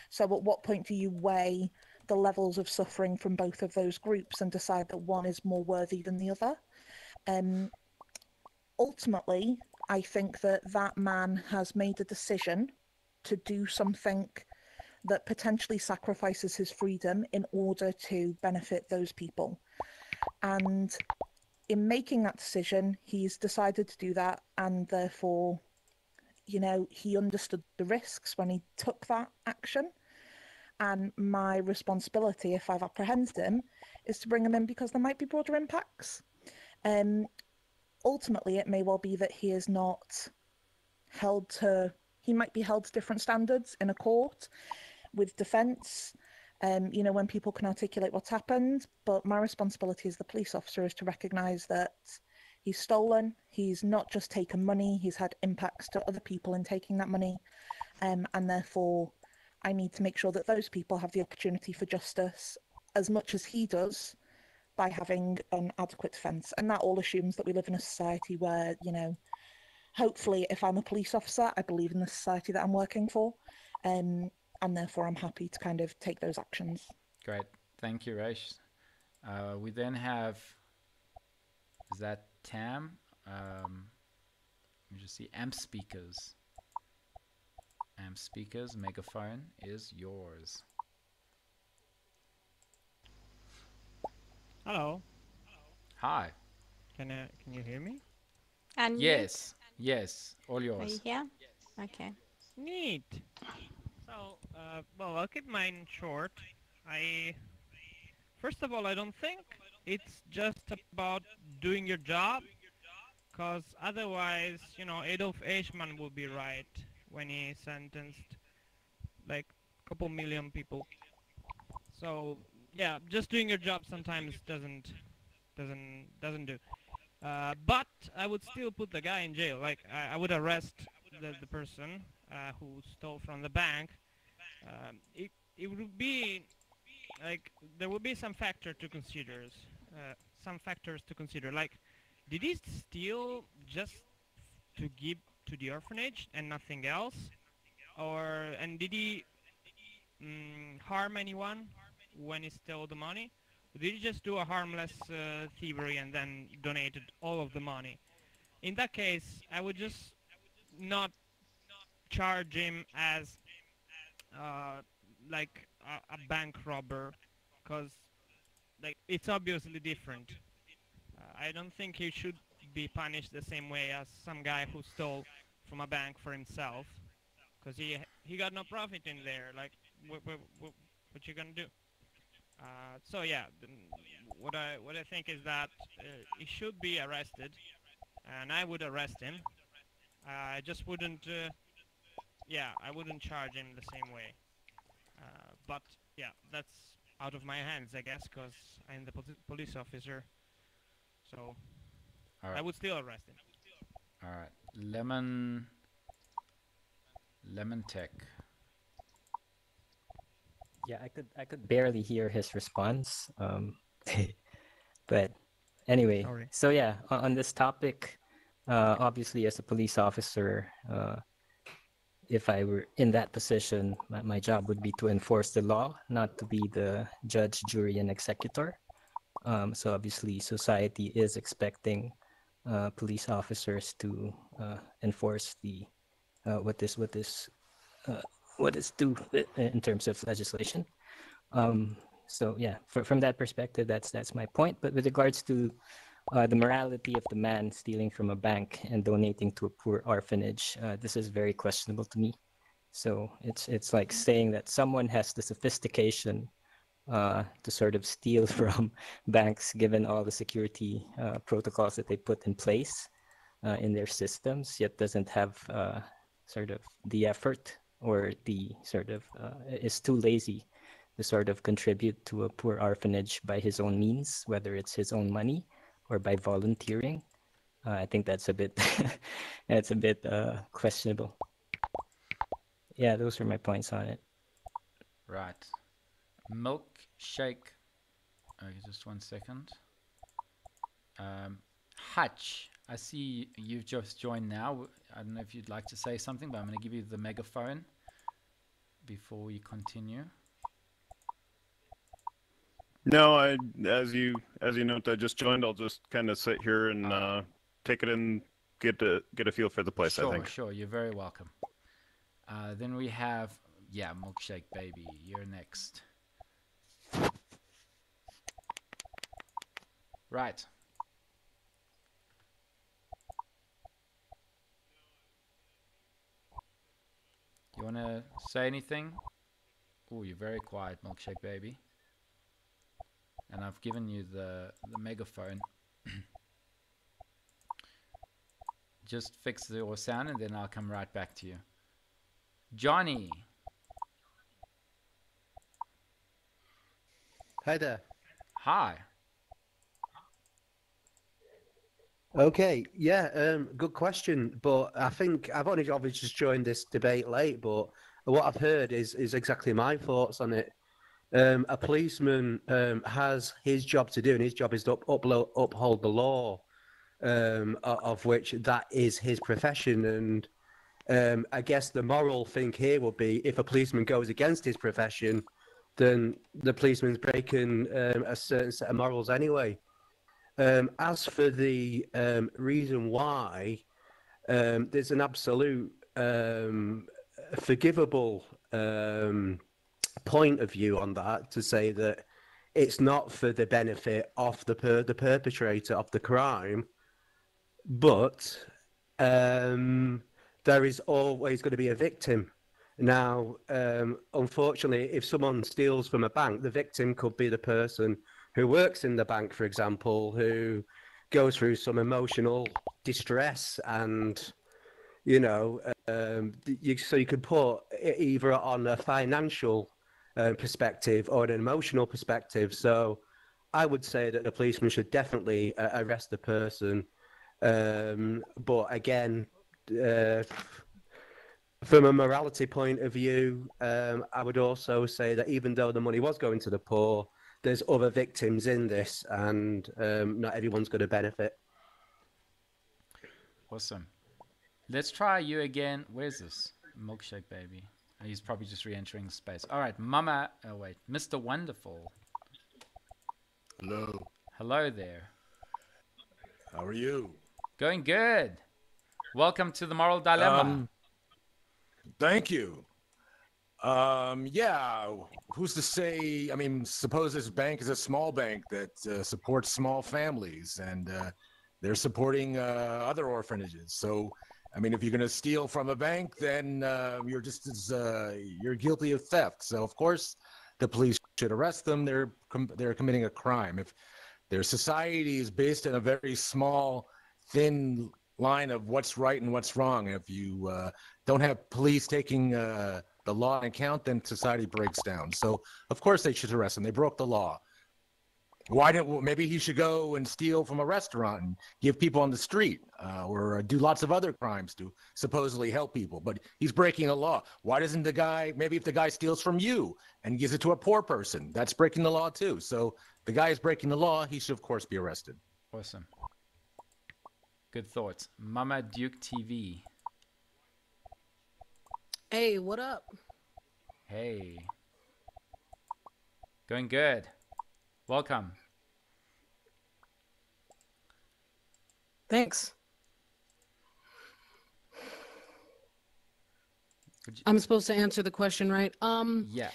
So at what point do you weigh the levels of suffering from both of those groups and decide that one is more worthy than the other? Ultimately, I think that that man has made a decision to do something that potentially sacrifices his freedom in order to benefit those people. And in making that decision, he's decided to do that, and therefore, he understood the risks when he took that action. And my responsibility, if I've apprehended him, is to bring him in because there might be broader impacts. ultimately it may well be that he is not held to, he might be held to different standards in a court with defense, when people can articulate what's happened. But my responsibility as the police officer is to recognize that he's stolen, he's not just taken money, he's had impacts to other people in taking that money, and therefore I need to make sure that those people have the opportunity for justice as much as he does by having an adequate defense. And that all assumes that we live in a society where, hopefully if I'm a police officer, I believe in the society that I'm working for, and therefore I'm happy to kind of take those actions. Great. Thank you, Raish. We then have, is that Tam? Let me just see, amp speakers. Amp speakers, megaphone is yours. Hello. Hi. Can you hear me? Unmute. Yes. Yes. All Are you yours. here? Okay. Neat. So, well, I'll keep mine short. First of all, I don't think it's just about doing your job, because otherwise, Adolf Eichmann will be right when he sentenced like a couple million people. So, yeah, just doing your job sometimes doesn't do. But I would still put the guy in jail. Like I would arrest the person who stole from the bank. It would be like there would be some factor to consider. Some factors to consider. Like, did he steal just to give to the orphanage and nothing else, and did he harm anyone when he stole the money? Did he just do a harmless thievery and then donated all of the money? In that case, I would just not charge him as like a bank robber, because like it's obviously different. I don't think he should be punished the same way as some guy who stole from a bank for himself, because he got no profit in there. Like what you gonna do? So yeah, what I think is that he should be arrested, and I would arrest him. I just wouldn't, I wouldn't charge him the same way. But yeah, that's out of my hands, I guess, because I'm the police officer. So All right. I would still arrest him. All right. Lemon Tech. Yeah, I could barely hear his response. But anyway, Sorry. so yeah, on this topic, obviously as a police officer, if I were in that position, my job would be to enforce the law, not to be the judge, jury, and executor. So obviously, society is expecting police officers to enforce the what is due in terms of legislation. So yeah, from that perspective, that's my point. But with regards to the morality of the man stealing from a bank and donating to a poor orphanage, this is very questionable to me. So it's like saying that someone has the sophistication to sort of steal from banks, given all the security protocols that they put in place in their systems, yet doesn't have sort of the effort, or the sort of is too lazy to sort of contribute to a poor orphanage by his own means, whether it's his own money or by volunteering. I think that's a bit that's a bit questionable. Yeah, those are my points on it. Right. Milkshake. Okay, just 1 second. Hutch, I see you've just joined now. I don't know if you'd like to say something, but I'm going to give you the megaphone before we continue. No, as you note, I just joined. I'll just kind of sit here and take it in, get a feel for the place. Sure, I think. Sure, you're very welcome. Then we have, Milkshake Baby. You're next. Right. You want to say anything? Oh, you're very quiet, Milkshake Baby. And I've given you the megaphone. just fix your sound and then I'll come right back to you. Johnny. Hi there. Hi. Okay, yeah, good question. But I think I've only obviously just joined this debate late, but what I've heard is exactly my thoughts on it. A policeman has his job to do, and his job is to uphold the law, of which that is his profession. And I guess the moral thing here would be if a policeman goes against his profession, then the policeman's breaking a certain set of morals anyway. As for the reason why, there's an absolute forgivable point of view on that to say that it's not for the benefit of the perpetrator of the crime, but there is always going to be a victim. Now, unfortunately, if someone steals from a bank, the victim could be the person who works in the bank, for example, who goes through some emotional distress, and so you could put it either on a financial perspective or an emotional perspective. So I would say that the policeman should definitely arrest the person. But again, from a morality point of view, I would also say that even though the money was going to the poor, there's other victims in this, and not everyone's going to benefit. Awesome. Let's try you again. Where's this? Milkshake baby. He's probably just re-entering space. All right, Mama. Oh, wait. Mr. Wonderful. Hello. Hello there. How are you? Going good. Welcome to the Moral Dilemma. Thank you. Yeah, who's to say? I mean, suppose this bank is a small bank that supports small families, and they're supporting other orphanages. So, I mean, if you're going to steal from a bank, then you're just as you're guilty of theft. So, of course, the police should arrest them. They're committing a crime. If their society is based on a very small, thin line of what's right and what's wrong, if you don't have police taking the law into account, then society breaks down. So, of course, they should arrest him. They broke the law. Why didn't maybe he should go and steal from a restaurant and give people on the street, or do lots of other crimes to supposedly help people? But he's breaking a law. Why doesn't the guy? Maybe if the guy steals from you and gives it to a poor person, that's breaking the law too. So the guy is breaking the law. He should, of course, be arrested. Awesome. Good thoughts. Mama Duke TV. Hey, what up? Hey. Going good. Welcome. Thanks. I'm supposed to answer the question, right? Yeah.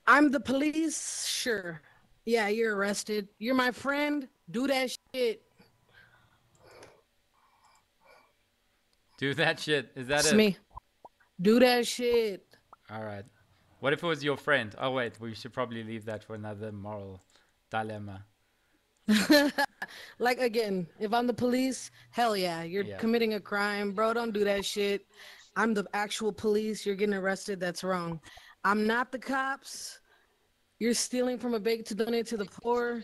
I'm the police. Sure. Yeah, you're arrested. You're my friend. Do that shit. Do that shit. Is that It's it? me. Do that shit. All right. What if it was your friend? Oh, wait. We should probably leave that for another moral dilemma. Like, again, if I'm the police, hell yeah, you're committing a crime. Bro, don't do that shit. I'm the actual police. You're getting arrested. That's wrong. I'm not the cops. You're stealing from a bank to donate to the poor.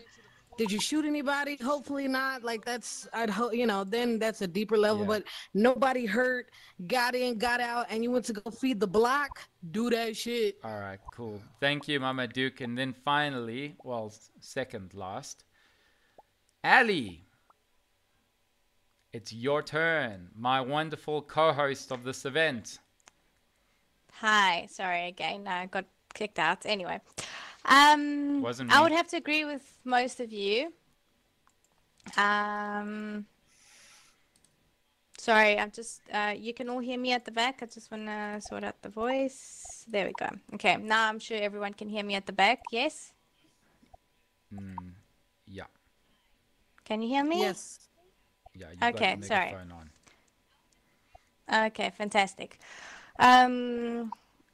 Did you shoot anybody? Hopefully not. Like, that's, I'd hope, then that's a deeper level. Yeah. But nobody hurt, got in, got out, and you went to go feed the block. Do that shit. All right, cool. Thank you, Mama Duke. And then finally, well, second last, Ali. It's your turn, my wonderful co-host of this event. Hi, sorry again, I got kicked out. Anyway, Wasn't me. I would have to agree with most of you. Sorry, I'm just, you can all hear me at the back. I just want to sort out the voice. There we go. Okay, now I'm sure everyone can hear me at the back. Yes? Yeah. Can you hear me? Yes. Yeah, you got Okay, the sorry. megaphone on. Okay, fantastic.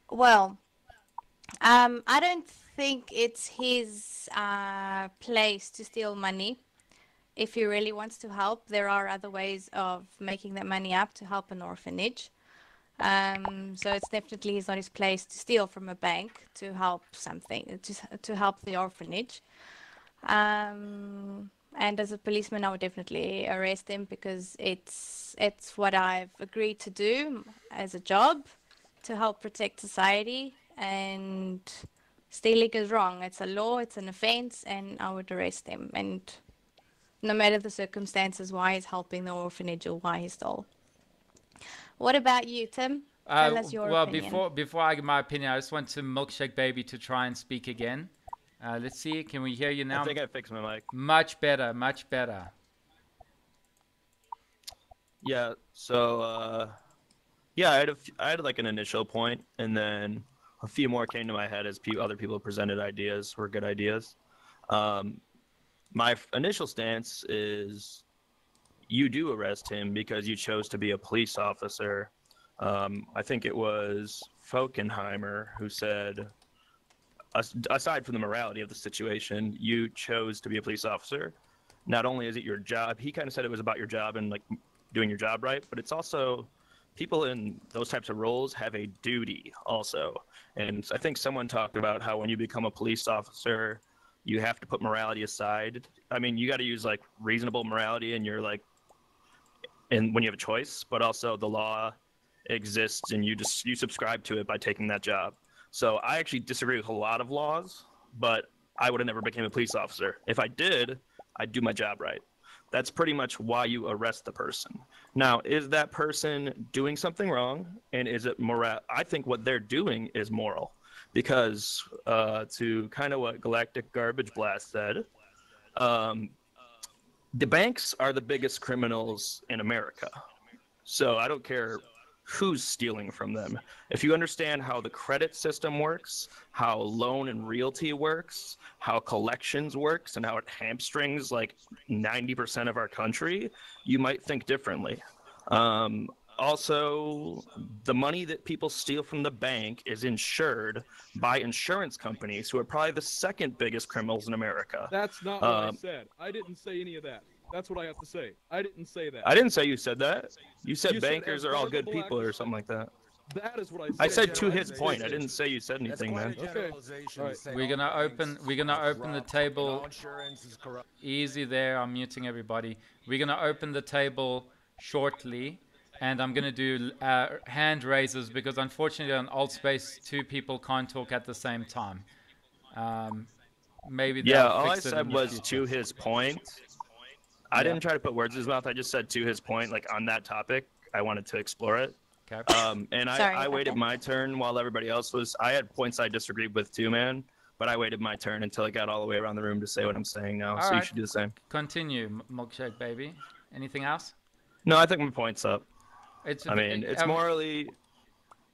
Well, I don't think it's his place to steal money. if he really wants to help, there are other ways of making that money up to help an orphanage. So it's definitely not his place to steal from a bank to help something, to help the orphanage. And as a policeman, I would definitely arrest him because it's what I've agreed to do as a job to help protect society. And stealing is wrong. It's a law, it's an offense, and I would arrest him. And no matter the circumstances, why he's helping the orphanage or why he stole. What about you, Tim? Tell us your well, opinion. before I give my opinion, I just want to Milkshake Baby to try and speak again. Let's see. Can we hear you now? I think I fixed my mic. Much better. Much better. Yeah. So, yeah, I had like an initial point, and then a few more came to my head as other people presented ideas were good ideas. My initial stance is you do arrest him because you chose to be a police officer. I think it was Falkenheimer who said, aside from the morality of the situation, you chose to be a police officer. Not only is it your job, he kind of said it was about your job and like doing your job right, but it's also people in those types of roles have a duty also. And I think someone talked about how when you become a police officer, you have to put morality aside. I mean, you got to use like reasonable morality and you're like, and when you have a choice, but also the law exists and you subscribe to it by taking that job. So I actually disagree with a lot of laws, but I would have never became a police officer. If I did, I'd do my job right. That's pretty much why you arrest the person. Now, is that person doing something wrong? And is it moral? I think what they're doing is moral. Because to kind of what Galactic Garbage Blast said, the banks are the biggest criminals in America. So I don't care who's stealing from them. If you understand how the credit system works, how loan and realty works, how collections works, and how it hamstrings like 90% of our country, you might think differently. Also, the money that people steal from the bank is insured by insurance companies who are probably the second biggest criminals in America. That's not what I said. I didn't say any of that. That's what I have to say. I didn't say that. I didn't say you said that. You said You said bankers are all good guardable people or something like that. That is what I said. I said to his point. I didn't say you said anything, man. Okay. All right. We're gonna open the table. Easy there. I'm muting everybody. We're gonna open the table shortly, and I'm gonna do hand raises because unfortunately on Alt Space 2 people can't talk at the same time. Maybe Yeah, they'll all I fix it said in the was future. to his point. I didn't try to put words in his mouth. I just said to his point, like on that topic. I wanted to explore it. Okay. And Sorry I about waited that. my turn while everybody else was. I had points I disagreed with too, man. But I waited my turn until I got all the way around the room to say what I'm saying now. All So you right. should do the same. Continue, Milkshake Baby. Anything else? No, I think my point's up. It's I mean, it's morally.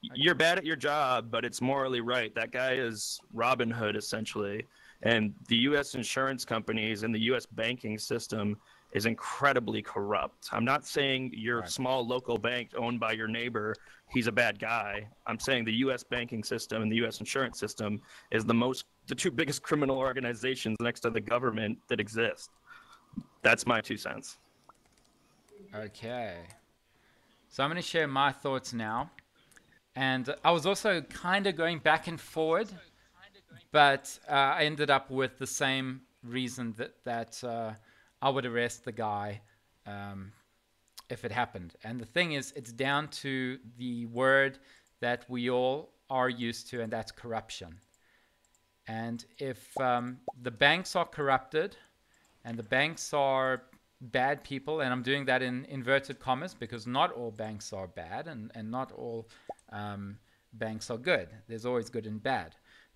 You're bad at your job, but it's morally right. That guy is Robin Hood, essentially. And the U.S. insurance companies and the U.S. banking system is incredibly corrupt. I'm not saying your small local bank owned by your neighbor, he's a bad guy. I'm saying the U.S. banking system and the U.S. insurance system is the two biggest criminal organizations next to the government that exist. That's my 2 cents. Okay. So I'm going to share my thoughts now. And I was also kind of going back and forward, but I ended up with the same reason that I would arrest the guy if it happened. And the thing is, it's down to the word that we all are used to, and that's corruption. And if the banks are corrupted and the banks are bad people, and I'm doing that in inverted commas because not all banks are bad and not all banks are good. There's always good and bad.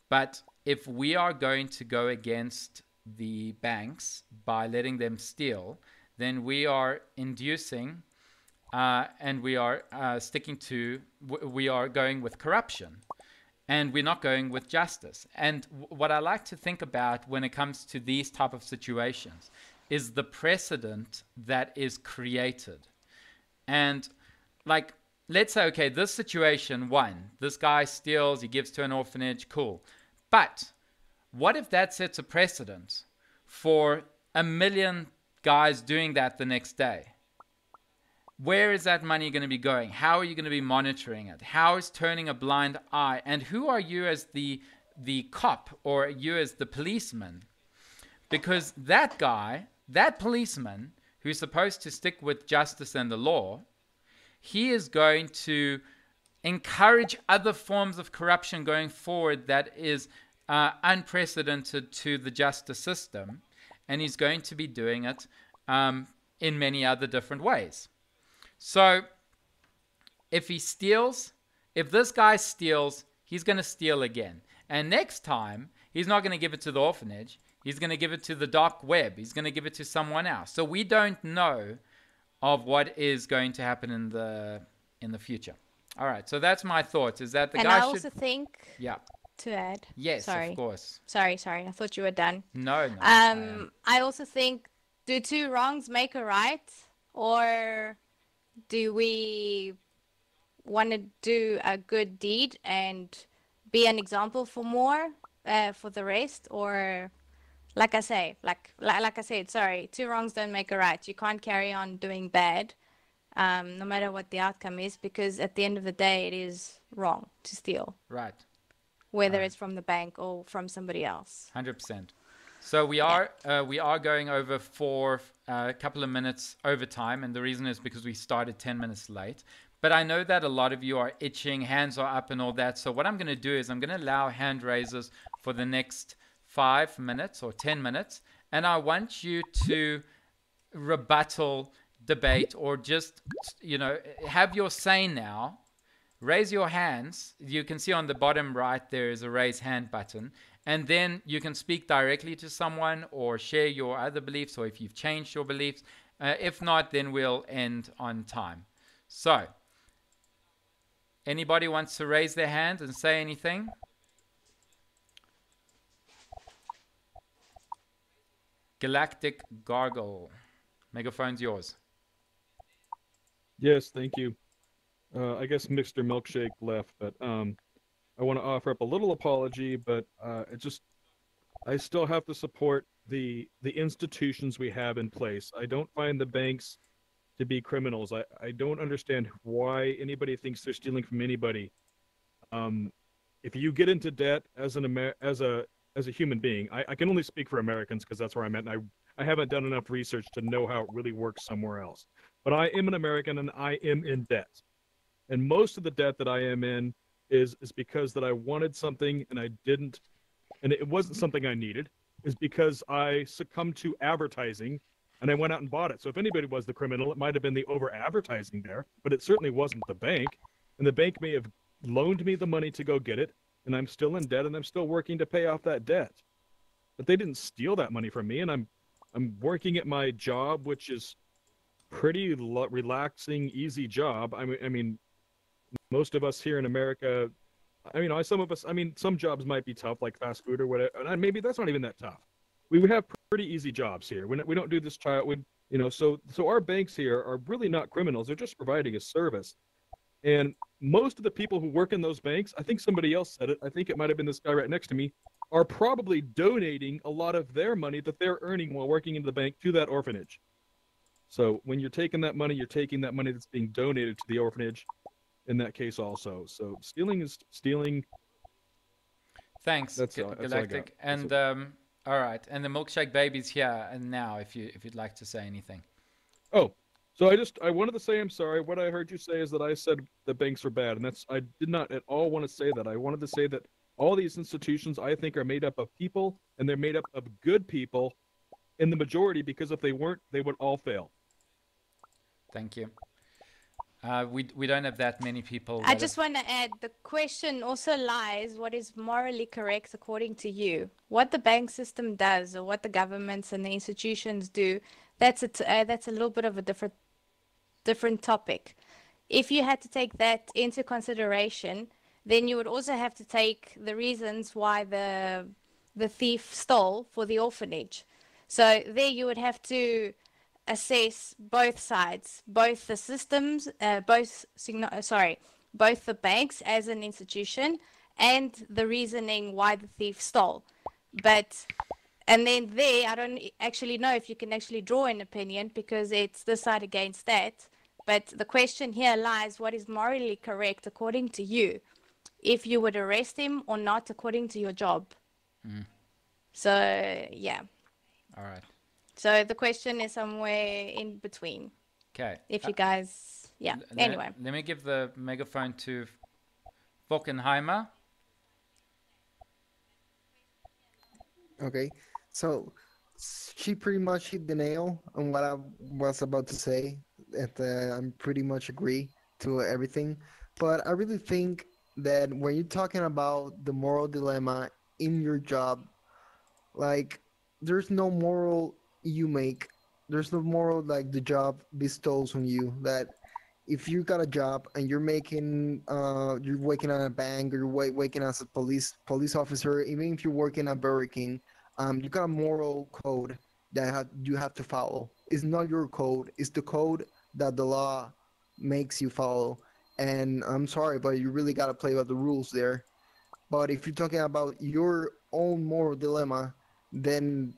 But if we are going to go against the banks by letting them steal, then we are inducing and we are we are going with corruption, and we're not going with justice. And what I like to think about when it comes to these type of situations is the precedent that is created. And like, let's say, okay, this situation, this guy steals, he gives to an orphanage, cool. But what if that sets a precedent for 1 million guys doing that the next day, where is that money going to be going? How are you going to be monitoring it? How is turning a blind eye? And who are you as the cop, or you as the policeman? Because that guy, that policeman who's supposed to stick with justice and the law, he is going to encourage other forms of corruption going forward that is unprecedented to the justice system. And he's going to be doing it in many other different ways. So if he steals, if this guy steals, he's going to steal again. And next time, he's not going to give it to the orphanage. He's going to give it to the dark web. He's going to give it to someone else. So we don't know of what is going to happen in the future. All right. So that's my thoughts. Is that the and guy I should... also think... Yeah. To add. Yes, sorry. Of course. Sorry. I thought you were done. No. I also think, do two wrongs make a right? Or do we want to do a good deed and be an example for more, for the rest? Or, like I said, sorry, two wrongs don't make a right. You can't carry on doing bad, no matter what the outcome is, because at the end of the day, it is wrong to steal. Right. Whether it's from the bank or from somebody else. 100%. So we are going over for a couple of minutes over time, and the reason is because we started 10 minutes late. But I know that a lot of you are itching, hands are up and all that. So what I'm going to do is I'm going to allow hand raises for the next 5 minutes or 10 minutes, and I want you to rebuttal, debate, or just, have your say now. Raise your hands. You can see on the bottom right there is a raise hand button. And then you can speak directly to someone or share your other beliefs, or if you've changed your beliefs. If not, then we'll end on time. So, anybody wants to raise their hand and say anything? Galactic Gargle. Megaphone's yours. Yes, thank you. I guess Mr. Milkshake left, but I want to offer up a little apology, but I still have to support the institutions we have in place. I don't find the banks to be criminals. I don't understand why anybody thinks they're stealing from anybody. If you get into debt as a human being, I can only speak for Americans because that's where I'm at, and I haven't done enough research to know how it really works somewhere else. But I am an American and I am in debt. And most of the debt that I am in is because that I wanted something and I didn't, and it wasn't something I needed, is because I succumbed to advertising and I went out and bought it. So if anybody was the criminal, it might have been the over advertising there, but it certainly wasn't the bank. And the bank may have loaned me the money to go get it, and I'm still in debt and I'm still working to pay off that debt. But they didn't steal that money from me, and I'm working at my job, which is pretty relaxing, easy job. I mean, most of us here in America, some jobs might be tough, like fast food or whatever, and maybe that's not even that tough. We have pretty easy jobs here. We don't do this so our banks here are really not criminals. They're just providing a service. And most of the people who work in those banks, I think somebody else said it, I think it might have been this guy right next to me, are probably donating a lot of their money that they're earning while working in the bank to that orphanage. So when you're taking that money, you're taking that money that's being donated to the orphanage in that case also. So stealing is stealing. Thanks, Galactic. And all right, and the Milkshake Baby's here and now if you'd like to say anything. Oh, so I wanted to say I'm sorry. What I heard you say is that I said the banks are bad, and I did not at all want to say that. I wanted to say that all these institutions I think are made up of people, and they're made up of good people in the majority, because if they weren't, they would all fail. Thank you. We don't have that many people. I just want to add, the question also lies, what is morally correct according to you? What the bank system does, or what the governments and the institutions do, that's a little bit of a different topic. If you had to take that into consideration, then you would also have to take the reasons why the thief stole for the orphanage. So there you would have to assess both sides, both the systems, both the banks as an institution, and the reasoning why the thief stole. But And then there, I don't actually know if you can actually draw an opinion because it's this side against that. But the question here lies, what is morally correct according to you? If you would arrest him or not according to your job. Mm. So, yeah. All right. So the question is somewhere in between. Okay. If you guys, yeah. Anyway. Let me give the megaphone to Falkenheimer. Okay, so she pretty much hit the nail on what I was about to say. I'm pretty much agree to everything, but I really think that when you're talking about the moral dilemma in your job, like there's no moral you make, there's no moral like the job bestows on you. That if you got a job and you're working at a bank or you're working as a police officer, even if you're working at Burger King, you got a moral code that you have to follow. It's not your code, it's the code that the law makes you follow. And I'm sorry, but you really got to play by the rules there. But if you're talking about your own moral dilemma, then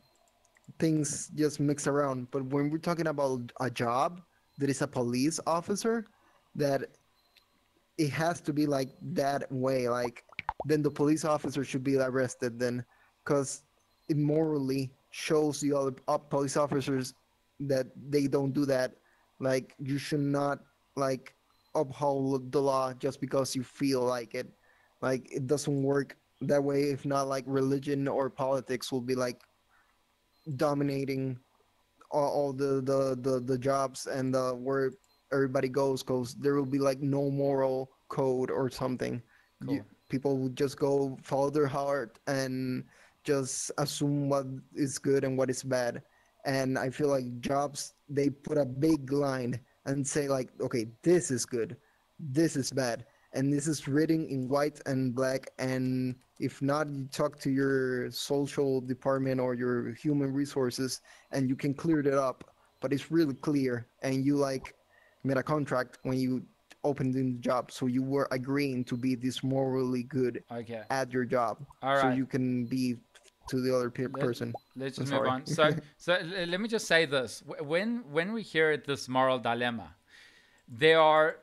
things just mix around. But when we're talking about a job that is a police officer, that it has to be like that way. Like then the police officer should be arrested then, because it morally shows the other police officers that they don't do that. Like you should not like uphold the law just because you feel like it. Like it doesn't work that way. If not, like religion or politics will be like dominating all the jobs and where everybody goes, because there will be like no moral code or something. Cool. People will just go follow their heart and just assume what is good and what is bad. And I feel like jobs, they put a big line and say like, okay, this is good, this is bad, and this is written in white and black. And if not, you talk to your social department or your human resources and you can clear it up. But it's really clear, and you like made a contract when you opened in the job, so you were agreeing to be this morally good at your job. All so right. you can be to the other person. Let's I'm just move sorry. on. So let me just say this: when we hear this moral dilemma, there are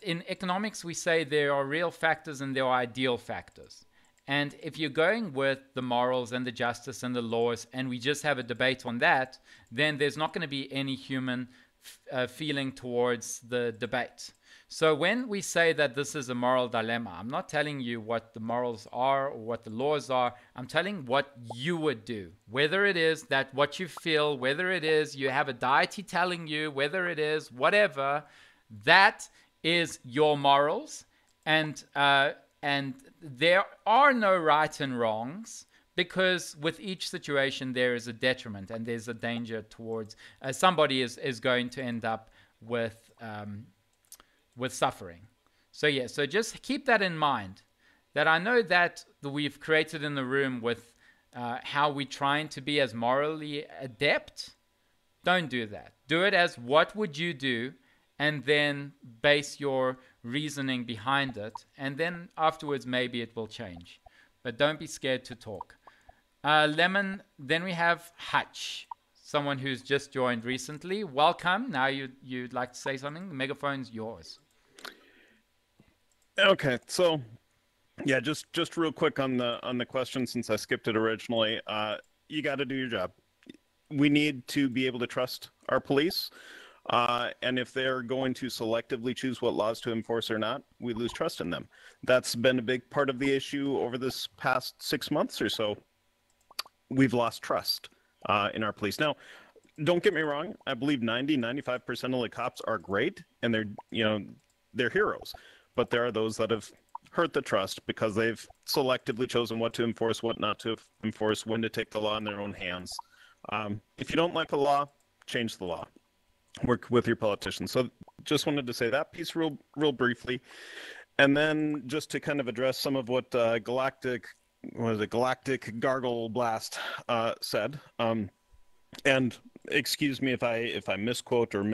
in economics we say there are real factors and there are ideal factors. And if you're going with the morals and the justice and the laws, and we just have a debate on that, then there's not going to be any human feeling towards the debate. So when we say that this is a moral dilemma, I'm not telling you what the morals are or what the laws are. I'm telling what you would do. Whether it is that what you feel, whether it is you have a deity telling you, whether it is whatever, that is your morals. And there are no right and wrongs, because with each situation there is a detriment and there's a danger towards somebody is going to end up with suffering. So yeah, so just keep that in mind, that I know that we've created in the room with how we're trying to be as morally adept. Don't do that. Do it as what would you do, and then base your reasoning behind it, and then afterwards maybe it will change. But don't be scared to talk. Lemon, then we have Hutch, someone who's just joined recently. Welcome. Now you'd like to say something? The megaphone's yours. Okay, so yeah, just real quick on the question, since I skipped it originally. You got to do your job. We need to be able to trust our police. And if they're going to selectively choose what laws to enforce or not, we lose trust in them. That's been a big part of the issue over this past 6 months or so. We've lost trust in our police. Now, don't get me wrong. I believe 95% of the cops are great, and they're heroes. But there are those that have hurt the trust because they've selectively chosen what to enforce, what not to enforce, when to take the law in their own hands. If you don't like the law, change the law. Work with your politicians. So just wanted to say that piece real briefly. And then just to kind of address some of what Galactic Gargle Blast said. And excuse me if I misquote or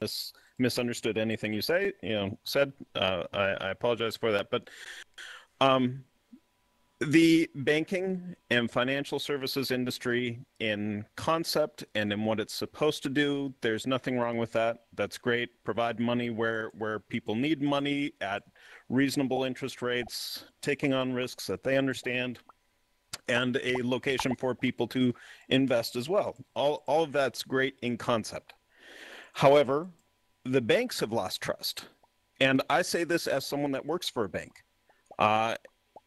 misunderstood anything you said. I apologize for that. But The banking and financial services industry in concept and in what it's supposed to do, there's nothing wrong with that. That's great. Provide money where people need money at reasonable interest rates, taking on risks that they understand, and a location for people to invest as well. All of that's great in concept. However, the banks have lost trust. And I say this as someone that works for a bank.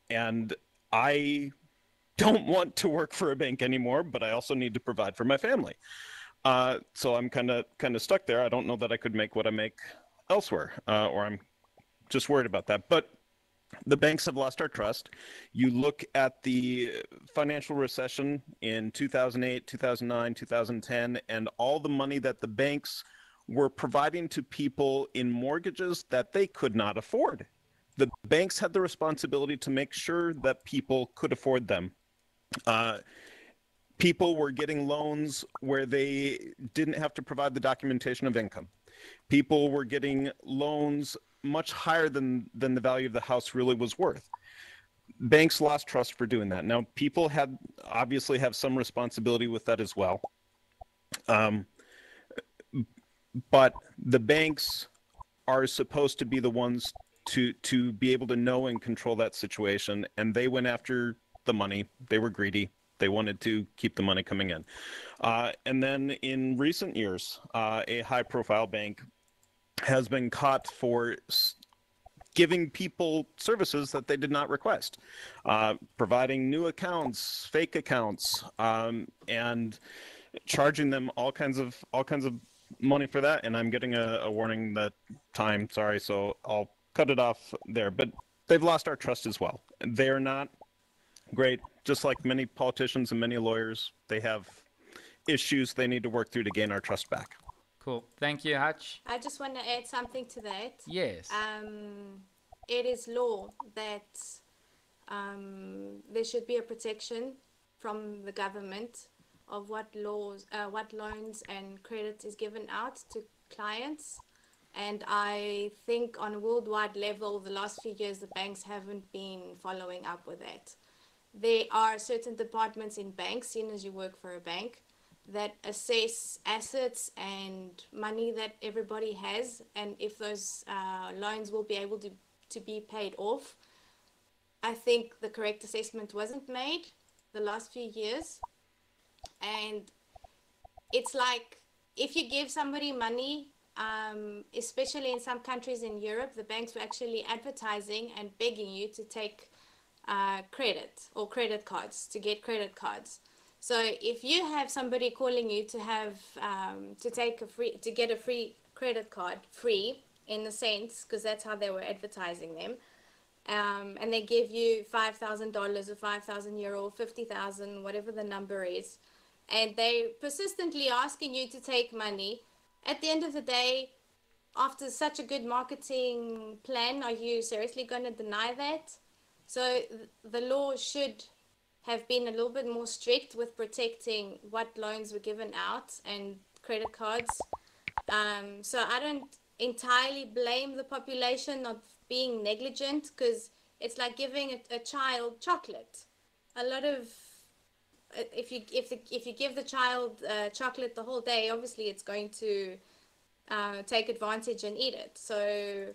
And I don't want to work for a bank anymore, but I also need to provide for my family. So I'm kind of stuck there. I don't know that I could make what I make elsewhere, or I'm just worried about that. But the banks have lost our trust. You look at the financial recession in 2008, 2009, 2010, and all the money that the banks were providing to people in mortgages that they could not afford. The banks had the responsibility to make sure that people could afford them. People were getting loans where they didn't have to provide the documentation of income. People were getting loans much higher than the value of the house really was worth. Banks lost trust for doing that. Now, people obviously have some responsibility with that as well. But the banks are supposed to be the ones to be able to know and control that situation, and they went after the money. They were greedy. They wanted to keep the money coming in. And then in recent years, a high-profile bank has been caught for giving people services that they did not request, providing new accounts, fake accounts, and charging them all kinds of money for that. And I'm getting a warning that time. Sorry, so I'll cut it off there. But they've lost our trust as well. They are not great. Just like many politicians and many lawyers, they have issues they need to work through to gain our trust back. Cool. Thank you, Hutch. I just want to add something to that. Yes. It is law that there should be a protection from the government of what loans and credit is given out to clients. And I think on a worldwide level, the last few years, the banks haven't been following up with that. There are certain departments in banks, seen as you work for a bank, that assess assets and money that everybody has, and if those loans will be able to be paid off. I think the correct assessment wasn't made the last few years. And it's like, if you give somebody money, especially in some countries in Europe, the banks were actually advertising and begging you to take credit or credit cards, to get credit cards. So if you have somebody calling you to have to get a free credit card, free in the sense, because that's how they were advertising them, and they give you $5,000 or €5,000 or 50,000, whatever the number is, and they persistently asking you to take money. At the end of the day, after such a good marketing plan, are you seriously going to deny that? So the law should have been a little bit more strict with protecting what loans were given out and credit cards. So I don't entirely blame the population of being negligent, because it's like giving a child chocolate. A lot of if you give the child chocolate the whole day, obviously it's going to take advantage and eat it. So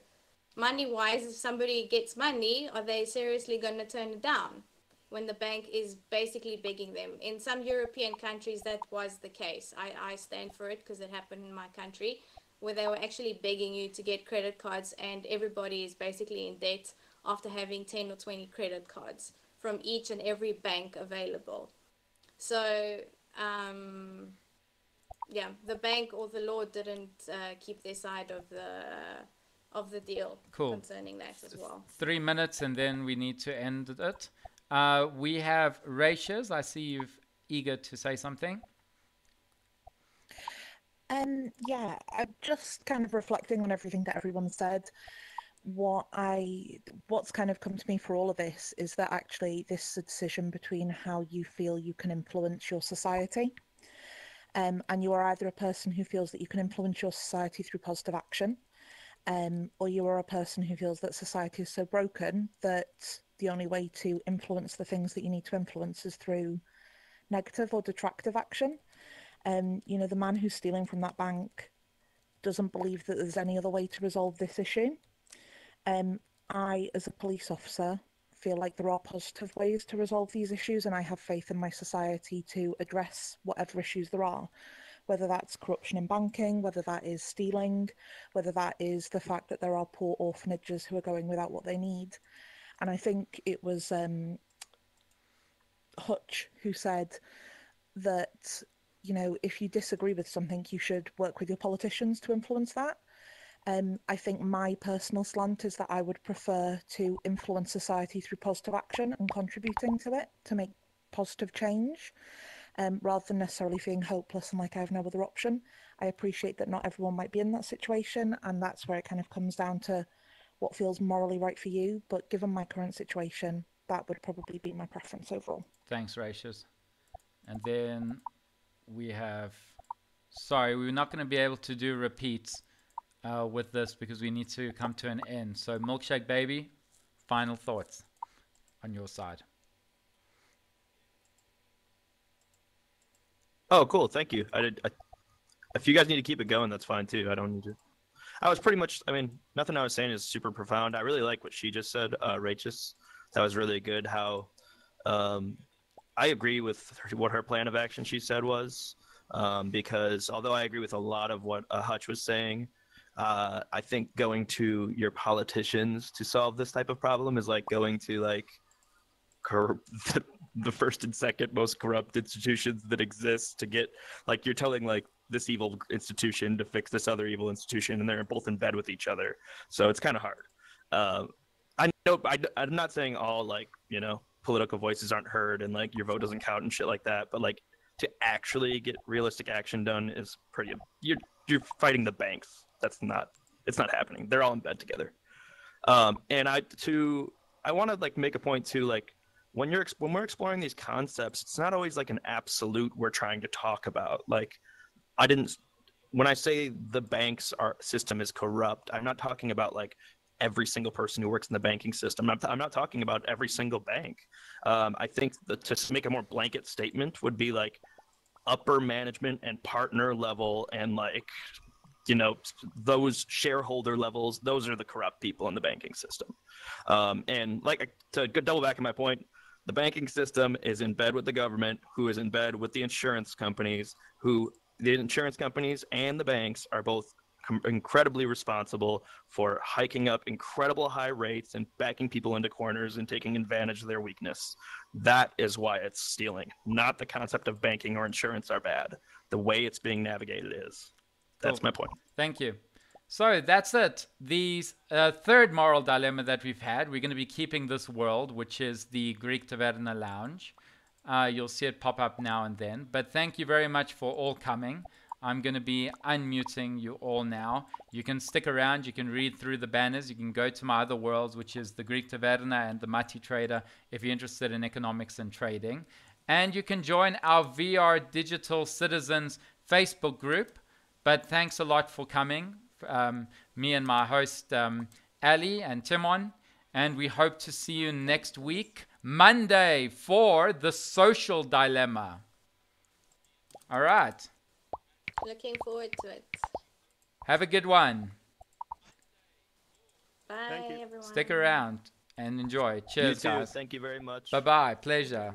money-wise, if somebody gets money, are they seriously going to turn it down when the bank is basically begging them? In some European countries, that was the case. I stand for it because it happened in my country, where they were actually begging you to get credit cards, and everybody is basically in debt after having 10 or 20 credit cards from each and every bank available. So, yeah, the bank or the law didn't keep their side of the deal concerning that as well. 3 minutes and then we need to end it. We have Rachel. I see you're eager to say something. Yeah, I'm just kind of reflecting on everything that everyone said. What's kind of come to me for all of this is that actually this is a decision between how you feel you can influence your society. And you are either a person who feels that you can influence your society through positive action, or you are a person who feels that society is so broken that the only way to influence the things that you need to influence is through negative or detractive action. You know, the man who's stealing from that bank doesn't believe that there's any other way to resolve this issue. I, as a police officer, feel like there are positive ways to resolve these issues, and I have faith in my society to address whatever issues there are, whether that's corruption in banking, whether that is stealing, whether that is the fact that there are poor orphanages who are going without what they need. And I think it was Hutch who said that, you know, if you disagree with something, you should work with your politicians to influence that. I think my personal slant is that I would prefer to influence society through positive action and contributing to it to make positive change, rather than necessarily feeling hopeless and like I have no other option. I appreciate that not everyone might be in that situation, and that's where it kind of comes down to what feels morally right for you. But given my current situation, that would probably be my preference overall. Thanks, Ratius. And then we have, sorry, we're not going to be able to do repeats with this because we need to come to an end. So Milkshake Baby, final thoughts on your side. Oh, cool. Thank you. If you guys need to keep it going, that's fine too. I don't need to. I was pretty much, I mean, nothing I was saying is super profound. I really like what she just said, Rachis. That was really good. How I agree with what her plan of action she said was, because although I agree with a lot of what Hutch was saying, I think going to your politicians to solve this type of problem is like going to like the first and second most corrupt institutions that exist to get, like, you're telling like this evil institution to fix this other evil institution, and they're both in bed with each other. So it's kind of hard. I know I'm not saying all, like, you know, political voices aren't heard and like your vote doesn't count and shit like that, but like to actually get realistic action done is pretty. You're fighting the banks. It's not happening. They're all in bed together. And I want to like make a point too, like when we're exploring these concepts, it's not always like an absolute we're trying to talk about. Like when I say the banks system is corrupt, I'm not talking about like every single person who works in the banking system. I'm not talking about every single bank. I think that to make a more blanket statement would be like upper management and partner level, and like, you know, those shareholder levels, those are the corrupt people in the banking system. And like, to double back on my point, the banking system is in bed with the government, who is in bed with the insurance companies, who the insurance companies and the banks are both incredibly responsible for hiking up incredible high rates and backing people into corners and taking advantage of their weakness. That is why it's stealing. Not the concept of banking or insurance are bad. The way it's being navigated is. That's my point. Thank you. So that's it. The third moral dilemma that we've had, we're going to be keeping this world, which is the Greek Taverna Lounge. You'll see it pop up now and then. But thank you very much for all coming. I'm going to be unmuting you all now. You can stick around. You can read through the banners. You can go to my other worlds, which is the Greek Taverna and the Mati Trader, if you're interested in economics and trading. And you can join our VR Digital Citizens Facebook group. But thanks a lot for coming, me and my host, Ali and Timon. And we hope to see you next week, Monday, for the social dilemma. All right. Looking forward to it. Have a good one. Bye, everyone. Stick around and enjoy. Cheers, You too. guys. Thank you very much. Bye-bye. Pleasure.